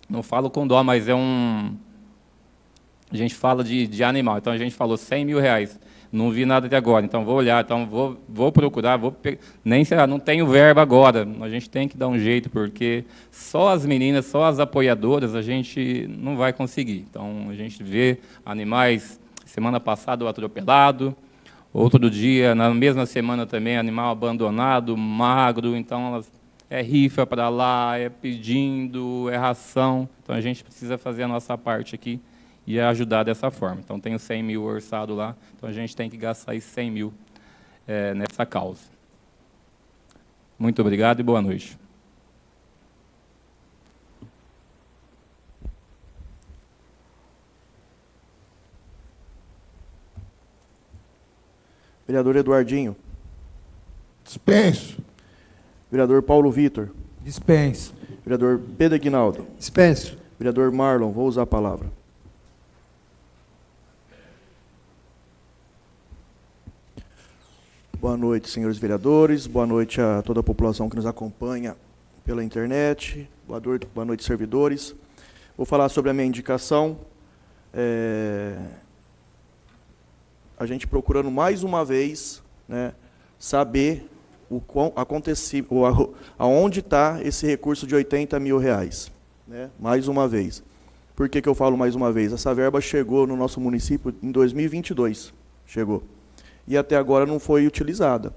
[SPEAKER 5] não falo com dó, mas a gente fala de animal, então a gente falou R$100 mil, não vi nada até agora, então vou olhar, então vou procurar, nem sei lá, não tenho verba agora, a gente tem que dar um jeito, porque só as meninas, só as apoiadoras, a gente não vai conseguir. Então, a gente vê animais, semana passada, o atropelado, outro dia, na mesma semana também, animal abandonado, magro, então rifa para lá, pedindo, ração, então a gente precisa fazer a nossa parte aqui, e ajudar dessa forma. Então, tem os 100 mil orçado lá, então a gente tem que gastar esses 100 mil nessa causa. Muito obrigado e boa noite.
[SPEAKER 1] Vereador Eduardinho.
[SPEAKER 6] Dispenso.
[SPEAKER 1] Vereador Paulo Vitor.
[SPEAKER 6] Dispenso.
[SPEAKER 1] Vereador Pedro Aguinaldo.
[SPEAKER 2] Dispenso.
[SPEAKER 1] Vereador Marlon, vou usar a palavra. Boa noite, senhores vereadores. Boa noite a toda a população que nos acompanha pela internet. Boa noite, servidores. Vou falar sobre a minha indicação. A gente procurando mais uma vez, né, saber aonde está esse recurso de R$80 mil. Né, mais uma vez. Por que eu falo mais uma vez? Essa verba chegou no nosso município em 2022. Chegou. E até agora não foi utilizada.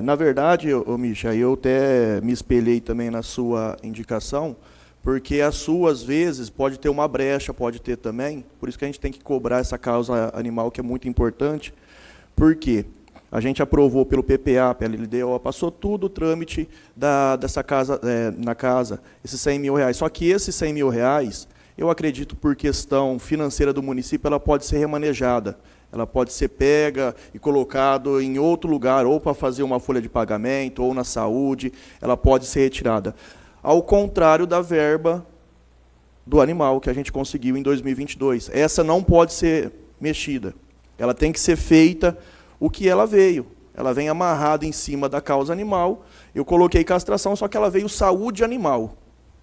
[SPEAKER 1] Na verdade, Misha, eu até me espelhei também na sua indicação, porque a sua, às vezes, pode ter uma brecha, pode ter também, por isso que a gente tem que cobrar essa causa animal, que é muito importante, porque a gente aprovou pelo PPA, pela LDO, passou tudo o trâmite dessa casa, na casa, esses R$100 mil. Só que esses R$100 mil, eu acredito, por questão financeira do município, ela pode ser remanejada. Ela pode ser pega e colocado em outro lugar, ou para fazer uma folha de pagamento, ou na saúde, ela pode ser retirada. Ao contrário da verba do animal que a gente conseguiu em 2022. Essa não pode ser mexida. Ela tem que ser feita o que ela veio. Ela vem amarrada em cima da causa animal. Eu coloquei castração, só que ela veio saúde animal.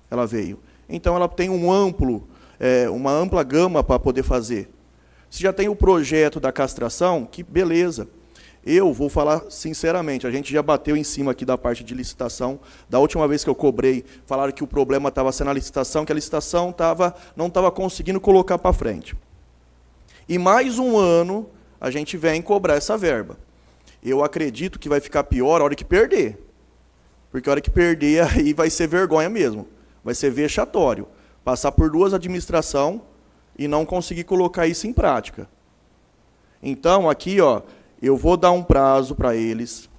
[SPEAKER 1] Ela veio. Então, ela tem uma ampla gama para poder fazer. Se já tem o projeto da castração, que beleza. Eu vou falar sinceramente, a gente já bateu em cima aqui da parte de licitação. Da última vez que eu cobrei, falaram que o problema estava sendo a licitação, que a licitação não estava conseguindo colocar para frente. E mais um ano, a gente vem cobrar essa verba. Eu acredito que vai ficar pior a hora que perder. Porque a hora que perder, aí vai ser vergonha mesmo. Vai ser vexatório. Passar por duas administrações e não conseguir colocar isso em prática. Então, aqui, eu vou dar um prazo para eles,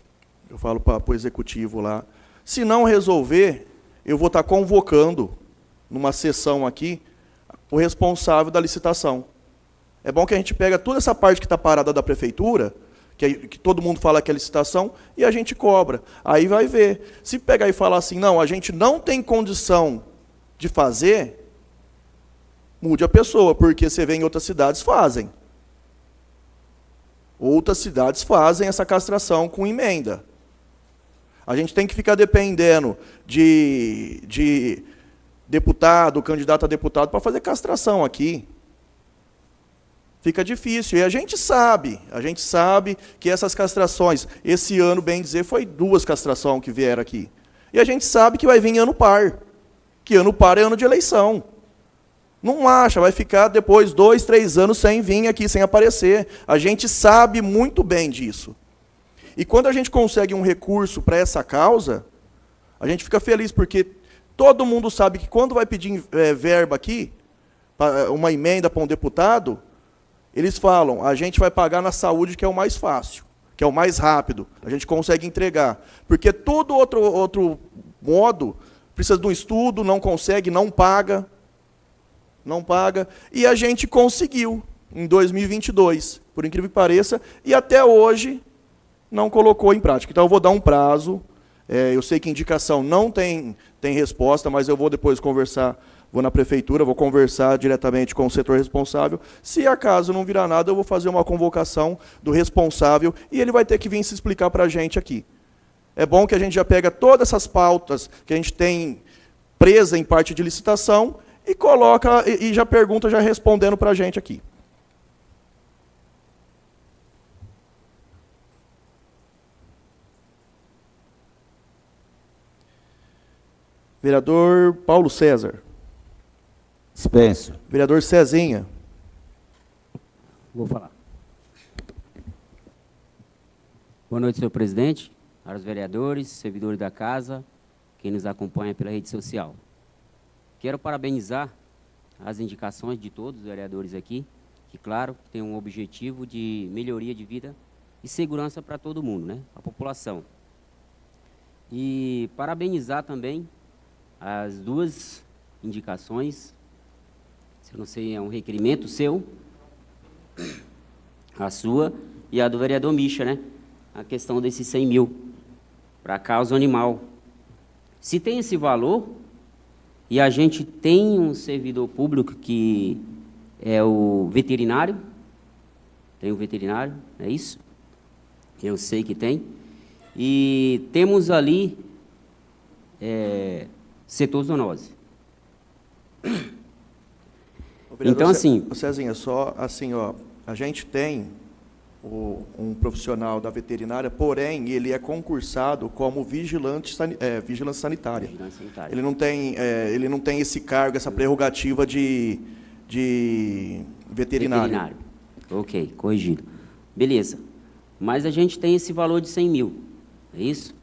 [SPEAKER 1] eu falo para o executivo lá. Se não resolver, eu vou estar convocando, numa sessão aqui, o responsável da licitação. É bom que a gente pega toda essa parte que está parada da prefeitura, que todo mundo fala que é licitação, e a gente cobra. Aí vai ver. Se pegar e falar assim, não, a gente não tem condição de fazer, mude a pessoa, porque você vê em outras cidades fazem. Outras cidades fazem essa castração com emenda. A gente tem que ficar dependendo de deputado, candidato a deputado, para fazer castração aqui. Fica difícil. E a gente sabe que essas castrações, esse ano, bem dizer, foi 2 castrações que vieram aqui. E a gente sabe que vai vir ano par. Que ano par é ano de eleição. Não acha, vai ficar depois 2, 3 anos sem vir aqui, sem aparecer. A gente sabe muito bem disso. E quando a gente consegue um recurso para essa causa, A gente fica feliz porque todo mundo sabe que quando vai pedir verba aqui, uma emenda para um deputado, eles falam, a gente vai pagar na saúde, que é o mais fácil, que é o mais rápido, a gente consegue entregar. Porque todo outro modo precisa de um estudo, não consegue, não paga, e a gente conseguiu em 2022, por incrível que pareça, e até hoje não colocou em prática. Então eu vou dar um prazo, eu sei que indicação não tem resposta, mas eu vou depois conversar, vou na prefeitura, vou conversar diretamente com o setor responsável. Se acaso não virar nada, eu vou fazer uma convocação do responsável e ele vai ter que vir se explicar para a gente aqui. É bom que a gente já pega todas essas pautas que a gente tem presa em parte de licitação e coloca, e já pergunta, já respondendo para a gente aqui. Vereador Paulo César.
[SPEAKER 6] Dispenso.
[SPEAKER 1] Vereador Cezinha.
[SPEAKER 6] Vou falar. Boa noite, senhor presidente, aos vereadores, servidores da casa, quem nos acompanha pela rede social. Quero parabenizar as indicações de todos os vereadores aqui, que, claro, tem um objetivo de melhoria de vida e segurança para todo mundo, né? A população. E parabenizar também as duas indicações. Eu não sei, é um requerimento seu, a sua e a do vereador Misha, né? A questão desses 100 mil para a causa animal. Se tem esse valor, e a gente tem um servidor público que é o veterinário, tem um veterinário, é isso? Eu sei que tem. E temos ali setor zoonose. Então, assim...
[SPEAKER 1] Cezinha, só assim, ó, a gente tem um profissional da veterinária, porém, ele é concursado como vigilância sanitária.
[SPEAKER 6] Vigilância sanitária.
[SPEAKER 1] Ele não tem esse cargo, essa prerrogativa de veterinário.
[SPEAKER 6] Ok, corrigido. Beleza. Mas a gente tem esse valor de 100 mil, é isso?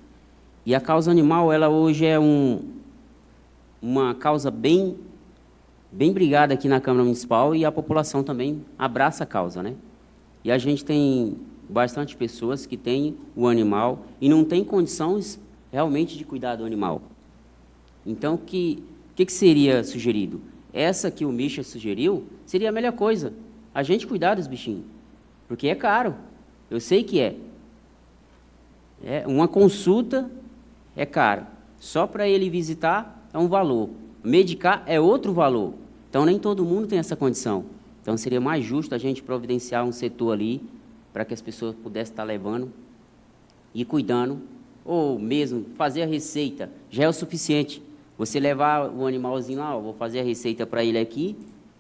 [SPEAKER 6] E a causa animal, ela hoje é uma causa bem brigada aqui na Câmara Municipal e a população também abraça a causa, né? E a gente tem bastante pessoas que têm o animal e não têm condições realmente de cuidar do animal. Então, o que seria sugerido? Essa que o Misha sugeriu seria a melhor coisa, a gente cuidar dos bichinhos, porque é caro, eu sei que é. Uma consulta é caro, só para ele visitar é um valor, medicar é outro valor, então nem todo mundo tem essa condição. Então, seria mais justo a gente providenciar um setor ali para que as pessoas pudessem estar levando e cuidando, ou mesmo fazer a receita, já é o suficiente. Você levar o animalzinho lá, vou fazer a receita para ele aqui,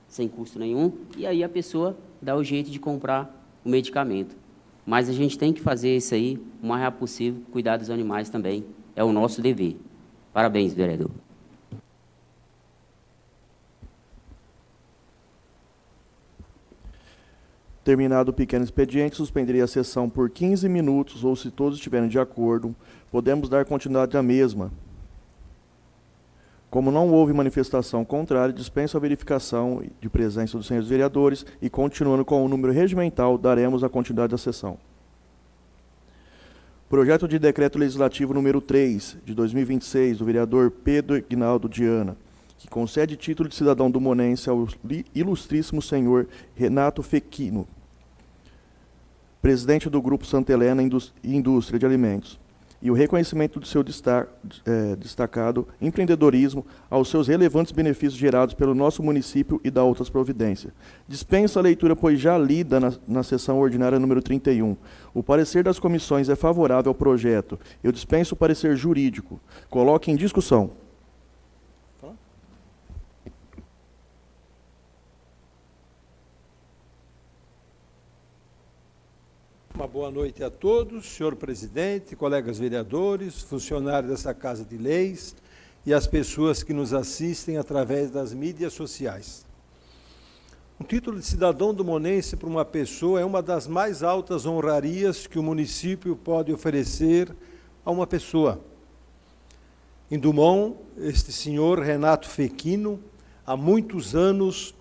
[SPEAKER 6] sem custo nenhum, e aí a pessoa dá o jeito de comprar o medicamento. Mas a gente tem que fazer isso aí o mais rápido possível, cuidar dos animais também, é o nosso dever. Parabéns, vereador.
[SPEAKER 1] Terminado o pequeno expediente, suspenderia a sessão por 15 minutos, ou se todos estiverem de acordo, podemos dar continuidade à mesma. Como não houve manifestação contrária, dispenso a verificação de presença dos senhores vereadores e, continuando com o número regimental, daremos a continuidade da sessão. Projeto de decreto legislativo número 3, de 2026, do vereador Pedro Ignaldo Diana, que concede título de cidadão do Monense ao ilustríssimo senhor Renato Fequino, presidente do Grupo Santa Helena Indústria de Alimentos, e o reconhecimento do seu destacado empreendedorismo aos seus relevantes benefícios gerados pelo nosso município e da outras providências. Dispenso a leitura, pois já lida na sessão ordinária número 31. O parecer das comissões é favorável ao projeto. Eu dispenso o parecer jurídico. Coloque em discussão.
[SPEAKER 2] Uma boa noite a todos, senhor presidente, colegas vereadores, funcionários dessa Casa de Leis e as pessoas que nos assistem através das mídias sociais. Um título de cidadão do Monense para uma pessoa é uma das mais altas honrarias que o município pode oferecer a uma pessoa. Em Dumont, este senhor Renato Fequino, há muitos anos,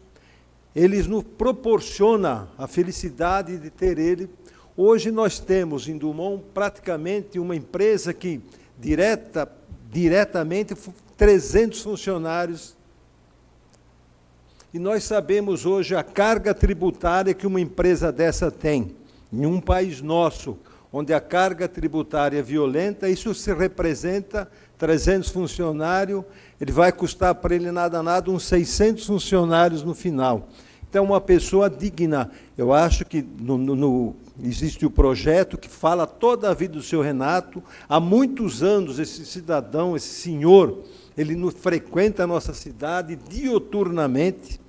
[SPEAKER 2] ele nos proporciona a felicidade de ter ele. Hoje nós temos em Dumont praticamente uma empresa que diretamente 300 funcionários. E nós sabemos hoje a carga tributária que uma empresa dessa tem. Em um país nosso, onde a carga tributária é violenta, isso se representa 300 funcionários, ele vai custar para ele nada uns 600 funcionários no final. Então, uma pessoa digna. Eu acho que existe o projeto que fala toda a vida do seu Renato. Há muitos anos, esse cidadão, esse senhor, ele frequenta a nossa cidade dioturnamente.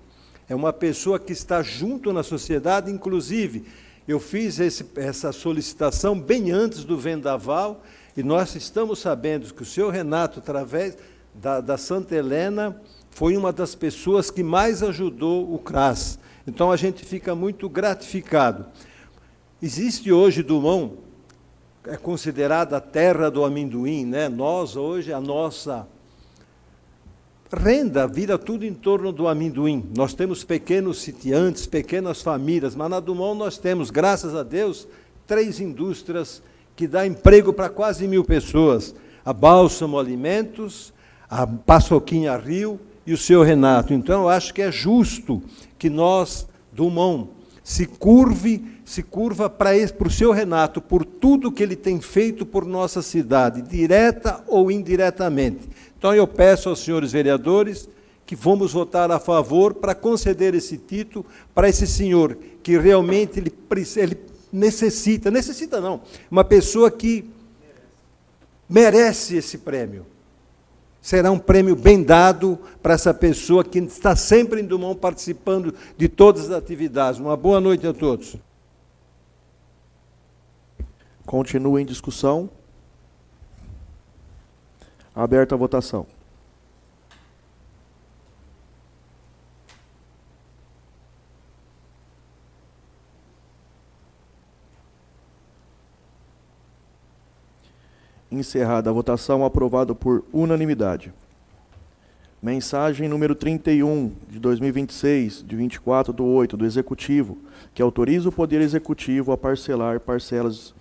[SPEAKER 2] É uma pessoa que está junto na sociedade. Inclusive, eu fiz essa solicitação bem antes do vendaval, e nós estamos sabendo que o senhor Renato, através da Santa Helena, foi uma das pessoas que mais ajudou o CRAS. Então, a gente fica muito gratificado. Existe hoje, Dumont, é considerada a terra do amendoim, né? Nós, hoje, a nossa renda vira tudo em torno do amendoim. Nós temos pequenos sitiantes, pequenas famílias, mas na Dumont nós temos, graças a Deus, 3 indústrias que dão emprego para quase 1.000 pessoas. A Bálsamo Alimentos, a Paçoquinha Rio e o seu Renato. Então, eu acho que é justo que nós, Dumont, se curva para o seu Renato, por tudo que ele tem feito por nossa cidade, direta ou indiretamente. Então, eu peço aos senhores vereadores que vamos votar a favor para conceder esse título para esse senhor, que realmente ele necessita não, uma pessoa que merece esse prêmio. Será um prêmio bem dado para essa pessoa que está sempre em Dumont participando de todas as atividades. Uma boa noite a todos.
[SPEAKER 1] Continua em discussão. Aberta a votação. Encerrada a votação, aprovado por unanimidade. Mensagem número 31, de 2026, de 24/8, do Executivo, que autoriza o Poder Executivo a parcelar parcelas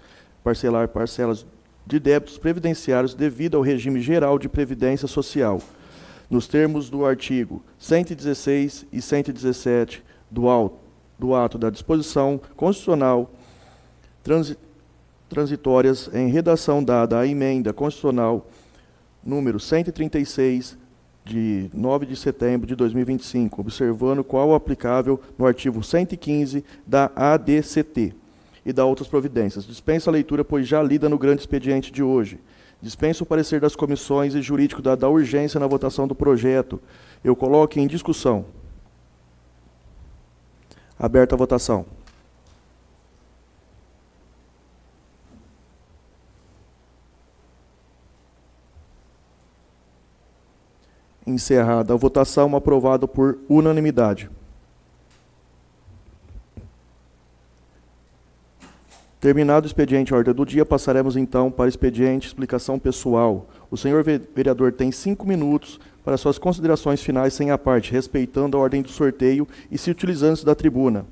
[SPEAKER 1] de débitos previdenciários devido ao regime geral de previdência social, nos termos do artigo 116 e 117 do ato da disposição constitucional transitórias em redação dada à emenda constitucional número 136, de 9 de setembro de 2025, observando qual o aplicável no artigo 115 da ADCT e da outras providências. Dispensa a leitura, pois já lida no grande expediente de hoje. Dispensa o parecer das comissões e jurídico da urgência na votação do projeto. Eu coloco em discussão. Aberta a votação. Encerrada a votação, aprovado por unanimidade. Terminado o expediente ordem do dia, passaremos então para o expediente explicação pessoal. O senhor vereador tem 5 minutos para suas considerações finais sem a parte, respeitando a ordem do sorteio e se utilizando da tribuna.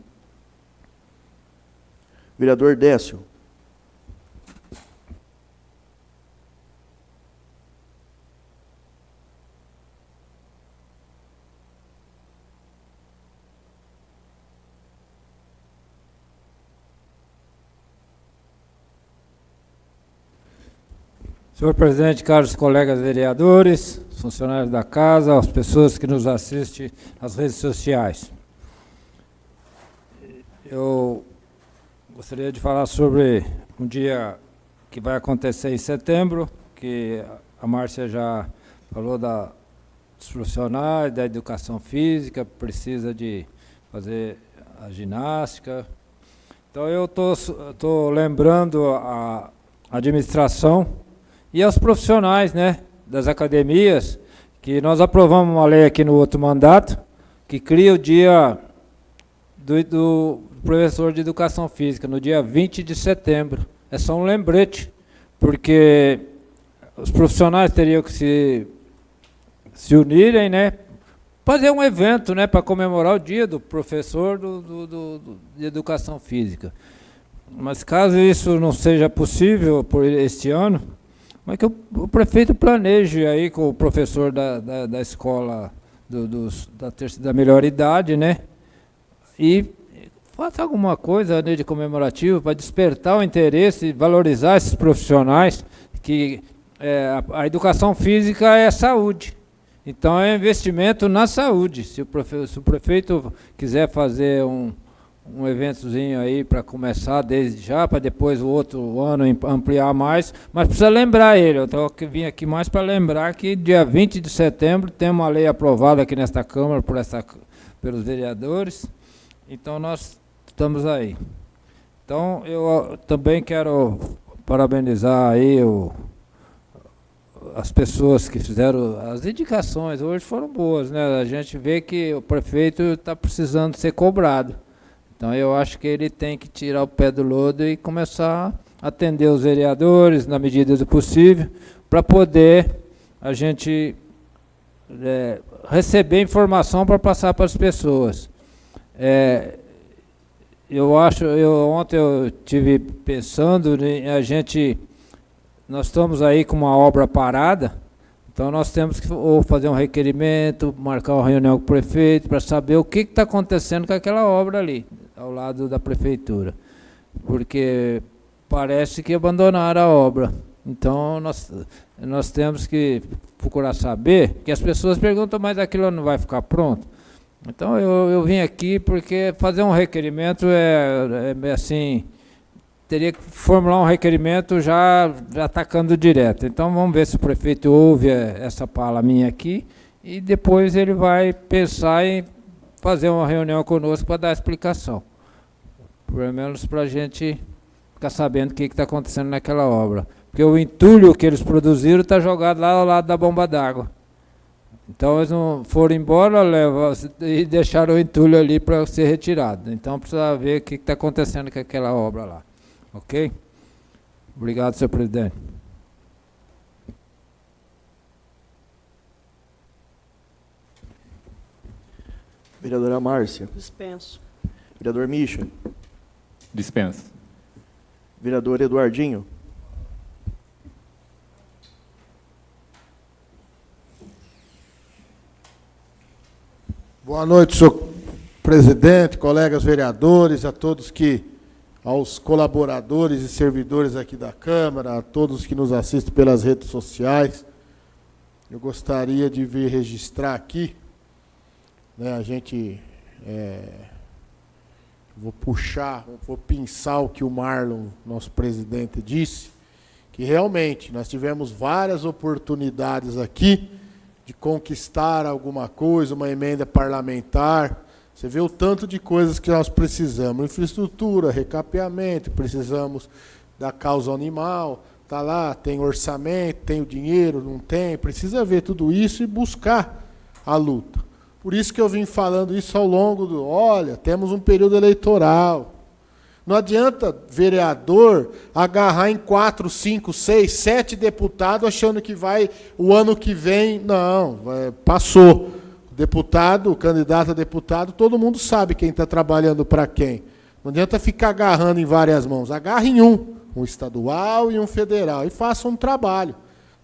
[SPEAKER 1] Vereador Décio.
[SPEAKER 3] Senhor presidente, caros colegas vereadores, funcionários da casa, as pessoas que nos assistem nas redes sociais. Eu gostaria de falar sobre um dia que vai acontecer em setembro, que a Márcia já falou dos profissionais, da educação física, precisa de fazer a ginástica. Então, eu estou lembrando a administração e aos profissionais, né, das academias, que nós aprovamos uma lei aqui no outro mandato, que cria o dia do professor de educação física, no dia 20 de setembro. É só um lembrete, porque os profissionais teriam que se unirem, né? Fazer um evento, né, para comemorar o dia do professor de educação física. Mas caso isso não seja possível por este ano, mas que o prefeito planeje aí com o professor da escola da melhor idade, né? E faça alguma coisa, né, de comemorativo para despertar o interesse e valorizar esses profissionais, que a educação física é saúde. Então é investimento na saúde. Se o prefeito quiser fazer um eventozinho aí para começar desde já, para depois o outro ano ampliar mais, mas precisa lembrar ele. Eu vim aqui mais para lembrar que dia 20 de setembro tem uma lei aprovada aqui nesta Câmara pelos vereadores. Então nós estamos aí. Então eu também quero parabenizar aí as pessoas que fizeram as indicações. Hoje foram boas, né? A gente vê que o prefeito está precisando ser cobrado. Então eu acho que ele tem que tirar o pé do lodo e começar a atender os vereadores na medida do possível, para poder a gente receber informação para passar para as pessoas. Ontem eu tive pensando em nós estamos aí com uma obra parada, então nós temos que ou fazer um requerimento, marcar uma reunião com o prefeito para saber o que está acontecendo com aquela obra ali, ao lado da prefeitura. Porque parece que abandonaram a obra. Então nós temos que procurar saber, que as pessoas perguntam, mas aquilo não vai ficar pronto? Então eu vim aqui porque fazer um requerimento assim, teria que formular um requerimento já atacando direto. Então vamos ver se o prefeito ouve essa fala minha aqui e depois ele vai pensar em fazer uma reunião conosco para dar explicação. Pelo menos para a gente ficar sabendo o que está acontecendo naquela obra. Porque o entulho que eles produziram está jogado lá ao lado da bomba d'água. Então eles não foram embora e deixaram o entulho ali para ser retirado. Então precisa ver o que está acontecendo com aquela obra lá. Ok? Obrigado, senhor presidente.
[SPEAKER 1] Vereadora Márcia.
[SPEAKER 4] Dispenso.
[SPEAKER 1] Vereador Mischa.
[SPEAKER 5] Dispensa.
[SPEAKER 1] Vereador Eduardinho.
[SPEAKER 7] Boa noite, senhor presidente, colegas vereadores, aos colaboradores e servidores aqui da Câmara, a todos que nos assistem pelas redes sociais. Eu gostaria de vir registrar aqui, né, vou pinçar o que o Marlon, nosso presidente, disse, que realmente nós tivemos várias oportunidades aqui de conquistar alguma coisa, uma emenda parlamentar. Você vê o tanto de coisas que nós precisamos. Infraestrutura, recapeamento, precisamos da causa animal, está lá, tem orçamento, tem o dinheiro, não tem. Precisa ver tudo isso e buscar a luta. Por isso que eu vim falando isso ao longo olha, temos um período eleitoral. Não adianta vereador agarrar em 4, 5, 6, 7 deputados achando que vai o ano que vem. Não, passou. Deputado, o candidato a deputado, todo mundo sabe quem está trabalhando para quem. Não adianta ficar agarrando em várias mãos. Agarre em um estadual e um federal, e faça um trabalho.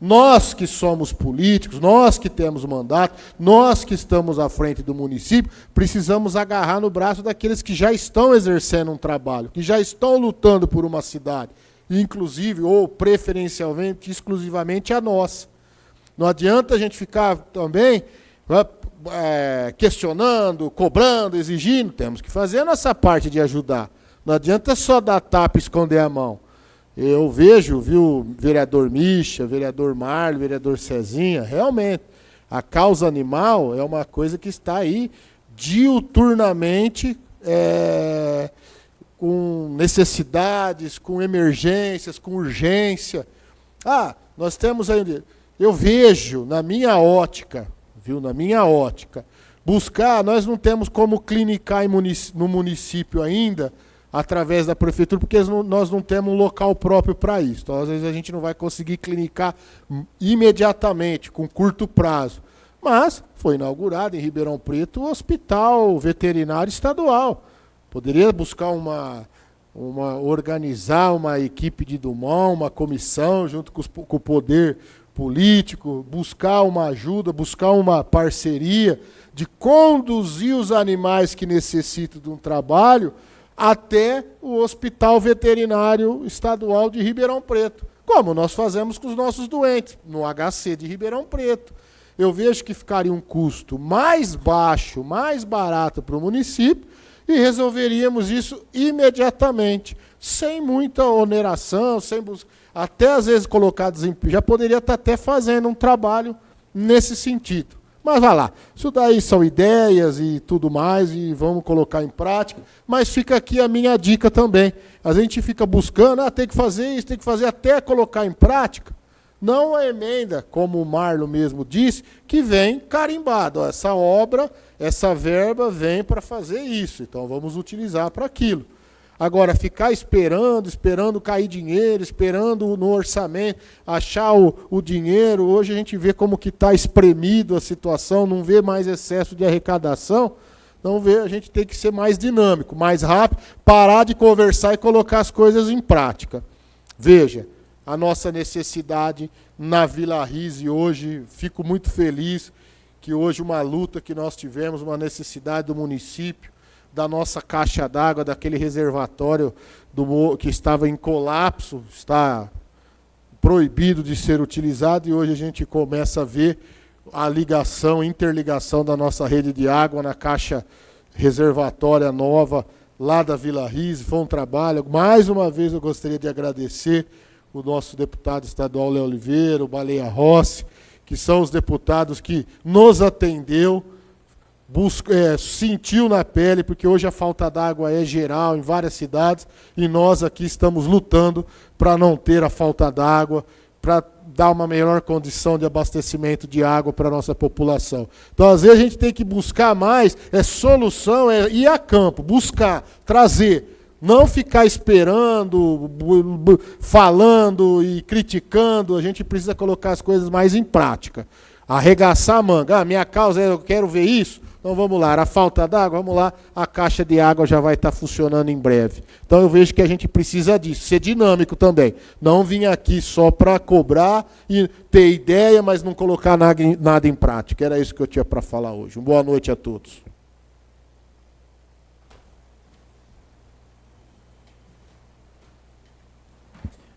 [SPEAKER 7] Nós que somos políticos, nós que temos mandato, nós que estamos à frente do município, precisamos agarrar no braço daqueles que já estão exercendo um trabalho, que já estão lutando por uma cidade, inclusive ou preferencialmente, exclusivamente a nossa. Não adianta a gente ficar também questionando, cobrando, exigindo. Temos que fazer a nossa parte de ajudar. Não adianta só dar tapa e esconder a mão. Eu viu o vereador Mischa, vereador Marlon, vereador Cezinha, realmente, a causa animal é uma coisa que está aí diuturnamente com necessidades, com emergências, com urgência. Nós temos aí, eu vejo na minha ótica, buscar, nós não temos como clinicar no município ainda através da prefeitura, porque nós não temos um local próprio para isso. Então, às vezes, a gente não vai conseguir clinicar imediatamente, com curto prazo. Mas foi inaugurado em Ribeirão Preto o Hospital Veterinário Estadual. Poderia buscar organizar uma equipe de Dumont, uma comissão, junto com o poder político, buscar uma ajuda, buscar uma parceria de conduzir os animais que necessitam de um trabalho até o Hospital Veterinário Estadual de Ribeirão Preto, como nós fazemos com os nossos doentes, no HC de Ribeirão Preto. Eu vejo que ficaria um custo mais baixo, mais barato para o município, e resolveríamos isso imediatamente, sem muita oneração, até às vezes colocar desemprego. Já poderia estar até fazendo um trabalho nesse sentido. Mas vai lá, isso daí são ideias e tudo mais, e vamos colocar em prática, mas fica aqui a minha dica também. A gente fica buscando, tem que fazer isso, tem que fazer até colocar em prática. Não a emenda, como o Marlon mesmo disse, que vem carimbado. Essa obra, essa verba vem para fazer isso, então vamos utilizar para aquilo. Agora, ficar esperando cair dinheiro, esperando no orçamento, achar o dinheiro, hoje a gente vê como que está espremido a situação, não vê mais excesso de arrecadação, a gente tem que ser mais dinâmico, mais rápido, parar de conversar e colocar as coisas em prática. Veja, a nossa necessidade na Vila Rise hoje, fico muito feliz que hoje uma luta que nós tivemos, uma necessidade do município, da nossa caixa d'água, daquele reservatório que estava em colapso, está proibido de ser utilizado, e hoje a gente começa a ver a interligação da nossa rede de água na caixa reservatória nova lá da Vila Rise. Foi um trabalho. Mais uma vez eu gostaria de agradecer o nosso deputado estadual Léo Oliveira, o Baleia Rossi, que são os deputados que nos atendeu, sentiu na pele, porque hoje a falta d'água é geral em várias cidades, e nós aqui estamos lutando para não ter a falta d'água, para dar uma melhor condição de abastecimento de água para a nossa população. Então, às vezes, a gente tem que buscar mais, solução, ir a campo, buscar, trazer, não ficar esperando, falando e criticando. A gente precisa colocar as coisas mais em prática. Arregaçar a manga. Minha causa é eu quero ver isso. Então vamos lá, a falta d'água, vamos lá, a caixa de água já vai estar funcionando em breve. Então eu vejo que a gente precisa disso, ser dinâmico também. Não vir aqui só para cobrar e ter ideia, mas não colocar nada em prática. Era isso que eu tinha para falar hoje. Uma boa noite a todos.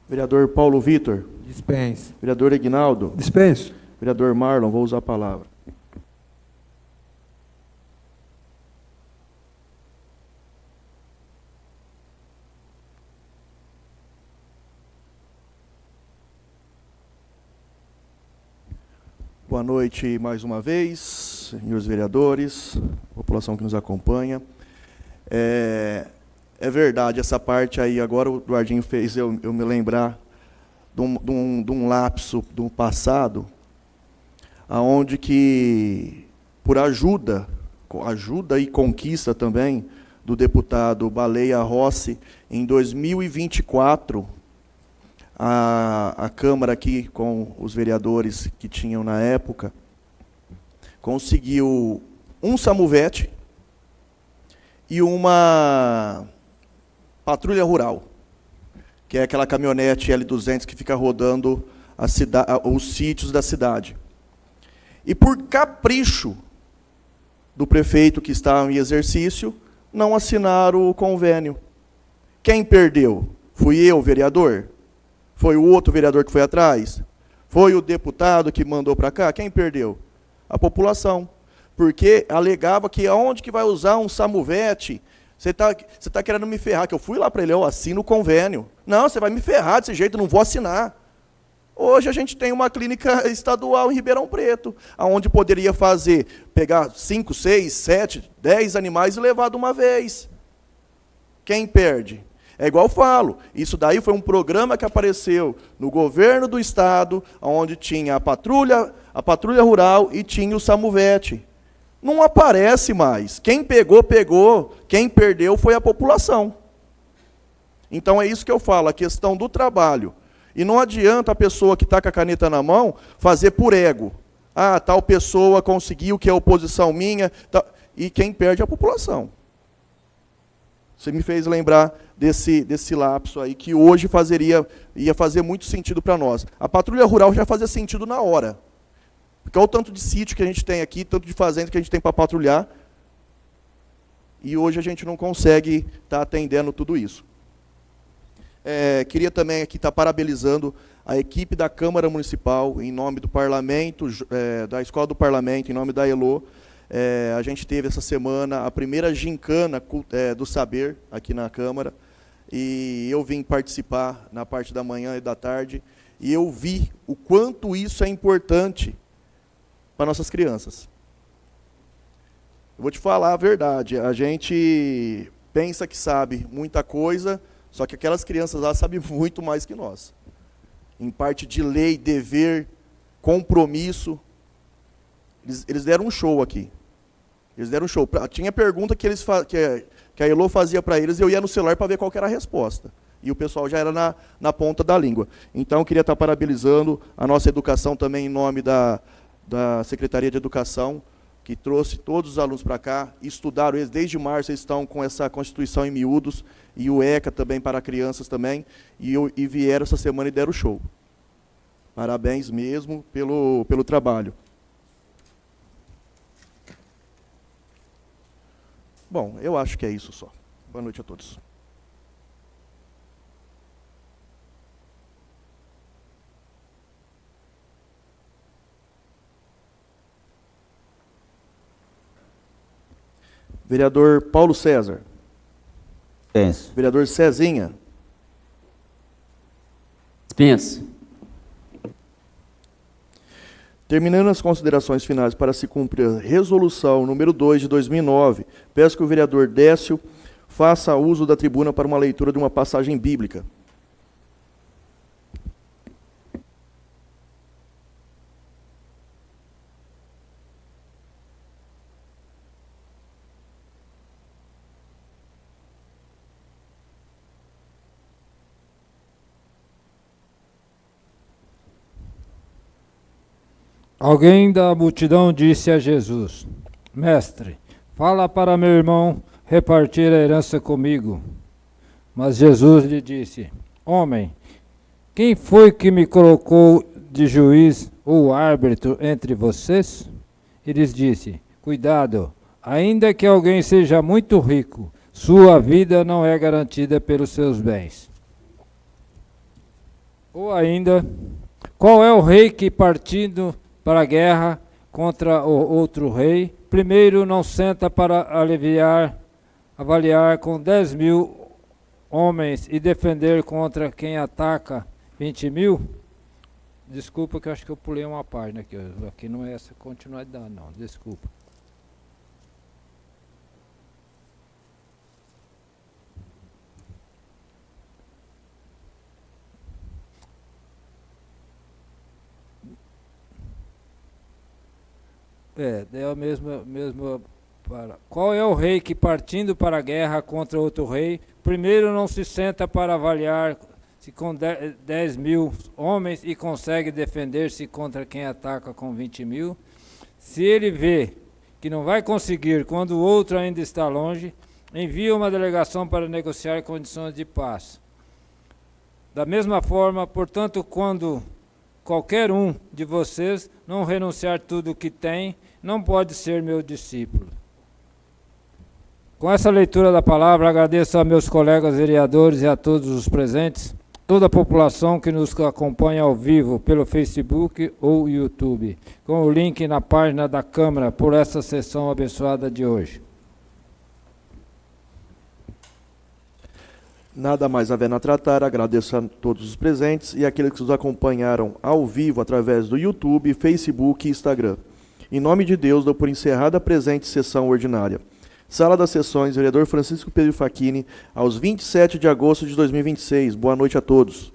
[SPEAKER 1] Vereador Paulo Vitor.
[SPEAKER 2] Dispense.
[SPEAKER 1] Vereador Ignaldo.
[SPEAKER 2] Dispenso.
[SPEAKER 1] Vereador Marlon, vou usar a palavra. Boa noite mais uma vez, senhores vereadores, população que nos acompanha. É verdade, essa parte aí, agora o Eduardinho fez eu me lembrar de um lapso do passado, aonde que, por ajuda e conquista também do deputado Baleia Rossi, em 2024, a Câmara aqui, com os vereadores que tinham na época, conseguiu um Samuvete e uma patrulha rural, que é aquela caminhonete L200 que fica rodando os sítios da cidade. E por capricho do prefeito que estava em exercício, não assinaram o convênio. Quem perdeu? Fui eu, vereador? Foi o outro vereador que foi atrás? Foi o deputado que mandou para cá? Quem perdeu? A população. Porque alegava que aonde que vai usar um Samuvete? Você tá querendo me ferrar, que eu fui lá para ele, eu assino o convênio. Não, você vai me ferrar desse jeito, eu não vou assinar. Hoje a gente tem uma clínica estadual em Ribeirão Preto, onde poderia pegar 5, 6, 7, 10 animais e levar de uma vez. Quem perde? É igual eu falo, isso daí foi um programa que apareceu no governo do estado, onde tinha a patrulha rural e tinha o Samuvete. Não aparece mais. Quem pegou, pegou. Quem perdeu foi a população. Então é isso que eu falo, a questão do trabalho. E não adianta a pessoa que está com a caneta na mão fazer por ego. Ah, tal pessoa conseguiu, que é oposição minha. E quem perde é a população. Você me fez lembrar desse lapso aí, que hoje ia fazer muito sentido para nós. A patrulha rural já fazia sentido na hora. Porque olha o tanto de sítio que a gente tem aqui, tanto de fazenda que a gente tem para patrulhar. E hoje a gente não consegue estar atendendo tudo isso. Queria também aqui estar parabenizando a equipe da Câmara Municipal, em nome do Parlamento, da Escola do Parlamento, em nome da ELO. A gente teve essa semana a primeira gincana do saber aqui na Câmara, e eu vim participar na parte da manhã e da tarde, e eu vi o quanto isso é importante para nossas crianças. Eu vou te falar a verdade, a gente pensa que sabe muita coisa, só que aquelas crianças lá sabem muito mais que nós. Em parte de lei, dever, compromisso, eles deram um show aqui. Eles deram um show. Tinha pergunta que a Elô fazia para eles, e eu ia no celular para ver qual que era a resposta. E o pessoal já era na ponta da língua. Então, eu queria estar parabenizando a nossa educação também, em nome da Secretaria de Educação, que trouxe todos os alunos para cá, estudaram eles, desde março eles estão com essa Constituição em miúdos, e o ECA também para crianças também, e vieram essa semana e deram o show. Parabéns mesmo pelo trabalho. Bom, eu acho que é isso só. Boa noite a todos. Vereador Paulo César.
[SPEAKER 6] Dispenso.
[SPEAKER 1] Vereador Cezinha.
[SPEAKER 6] Dispenso.
[SPEAKER 1] Terminando as considerações finais para se cumprir a resolução número 2 de 2009, peço que o vereador Décio faça uso da tribuna para uma leitura de uma passagem bíblica.
[SPEAKER 3] Alguém da multidão disse a Jesus: Mestre, fala para meu irmão repartir a herança comigo. Mas Jesus lhe disse: Homem, quem foi que me colocou de juiz ou árbitro entre vocês? E lhes disse: Cuidado, ainda que alguém seja muito rico, sua vida não é garantida pelos seus bens. Ou ainda, qual é o rei que, partindo para a guerra contra o outro rei, primeiro não senta para avaliar com 10.000 homens e defender contra quem ataca 20.000? Desculpa que eu acho que eu pulei uma página aqui. Aqui não é essa continuidade não, desculpa. É a mesma qual é o rei que, partindo para a guerra contra outro rei, primeiro não se senta para avaliar se com 10.000 homens e consegue defender-se contra quem ataca com 20.000? Se ele vê que não vai conseguir quando o outro ainda está longe, envia uma delegação para negociar condições de paz. Da mesma forma, portanto, quando qualquer um de vocês não renunciar tudo o que tem, não pode ser meu discípulo. Com essa leitura da palavra, agradeço a meus colegas vereadores e a todos os presentes, toda a população que nos acompanha ao vivo pelo Facebook ou YouTube, com o link na página da Câmara por essa sessão abençoada de hoje.
[SPEAKER 1] Nada mais havendo a tratar, agradeço a todos os presentes e aqueles que nos acompanharam ao vivo através do YouTube, Facebook e Instagram. Em nome de Deus, dou por encerrada a presente sessão ordinária. Sala das Sessões, vereador Francisco Pedro Facchini, aos 27 de agosto de 2026. Boa noite a todos.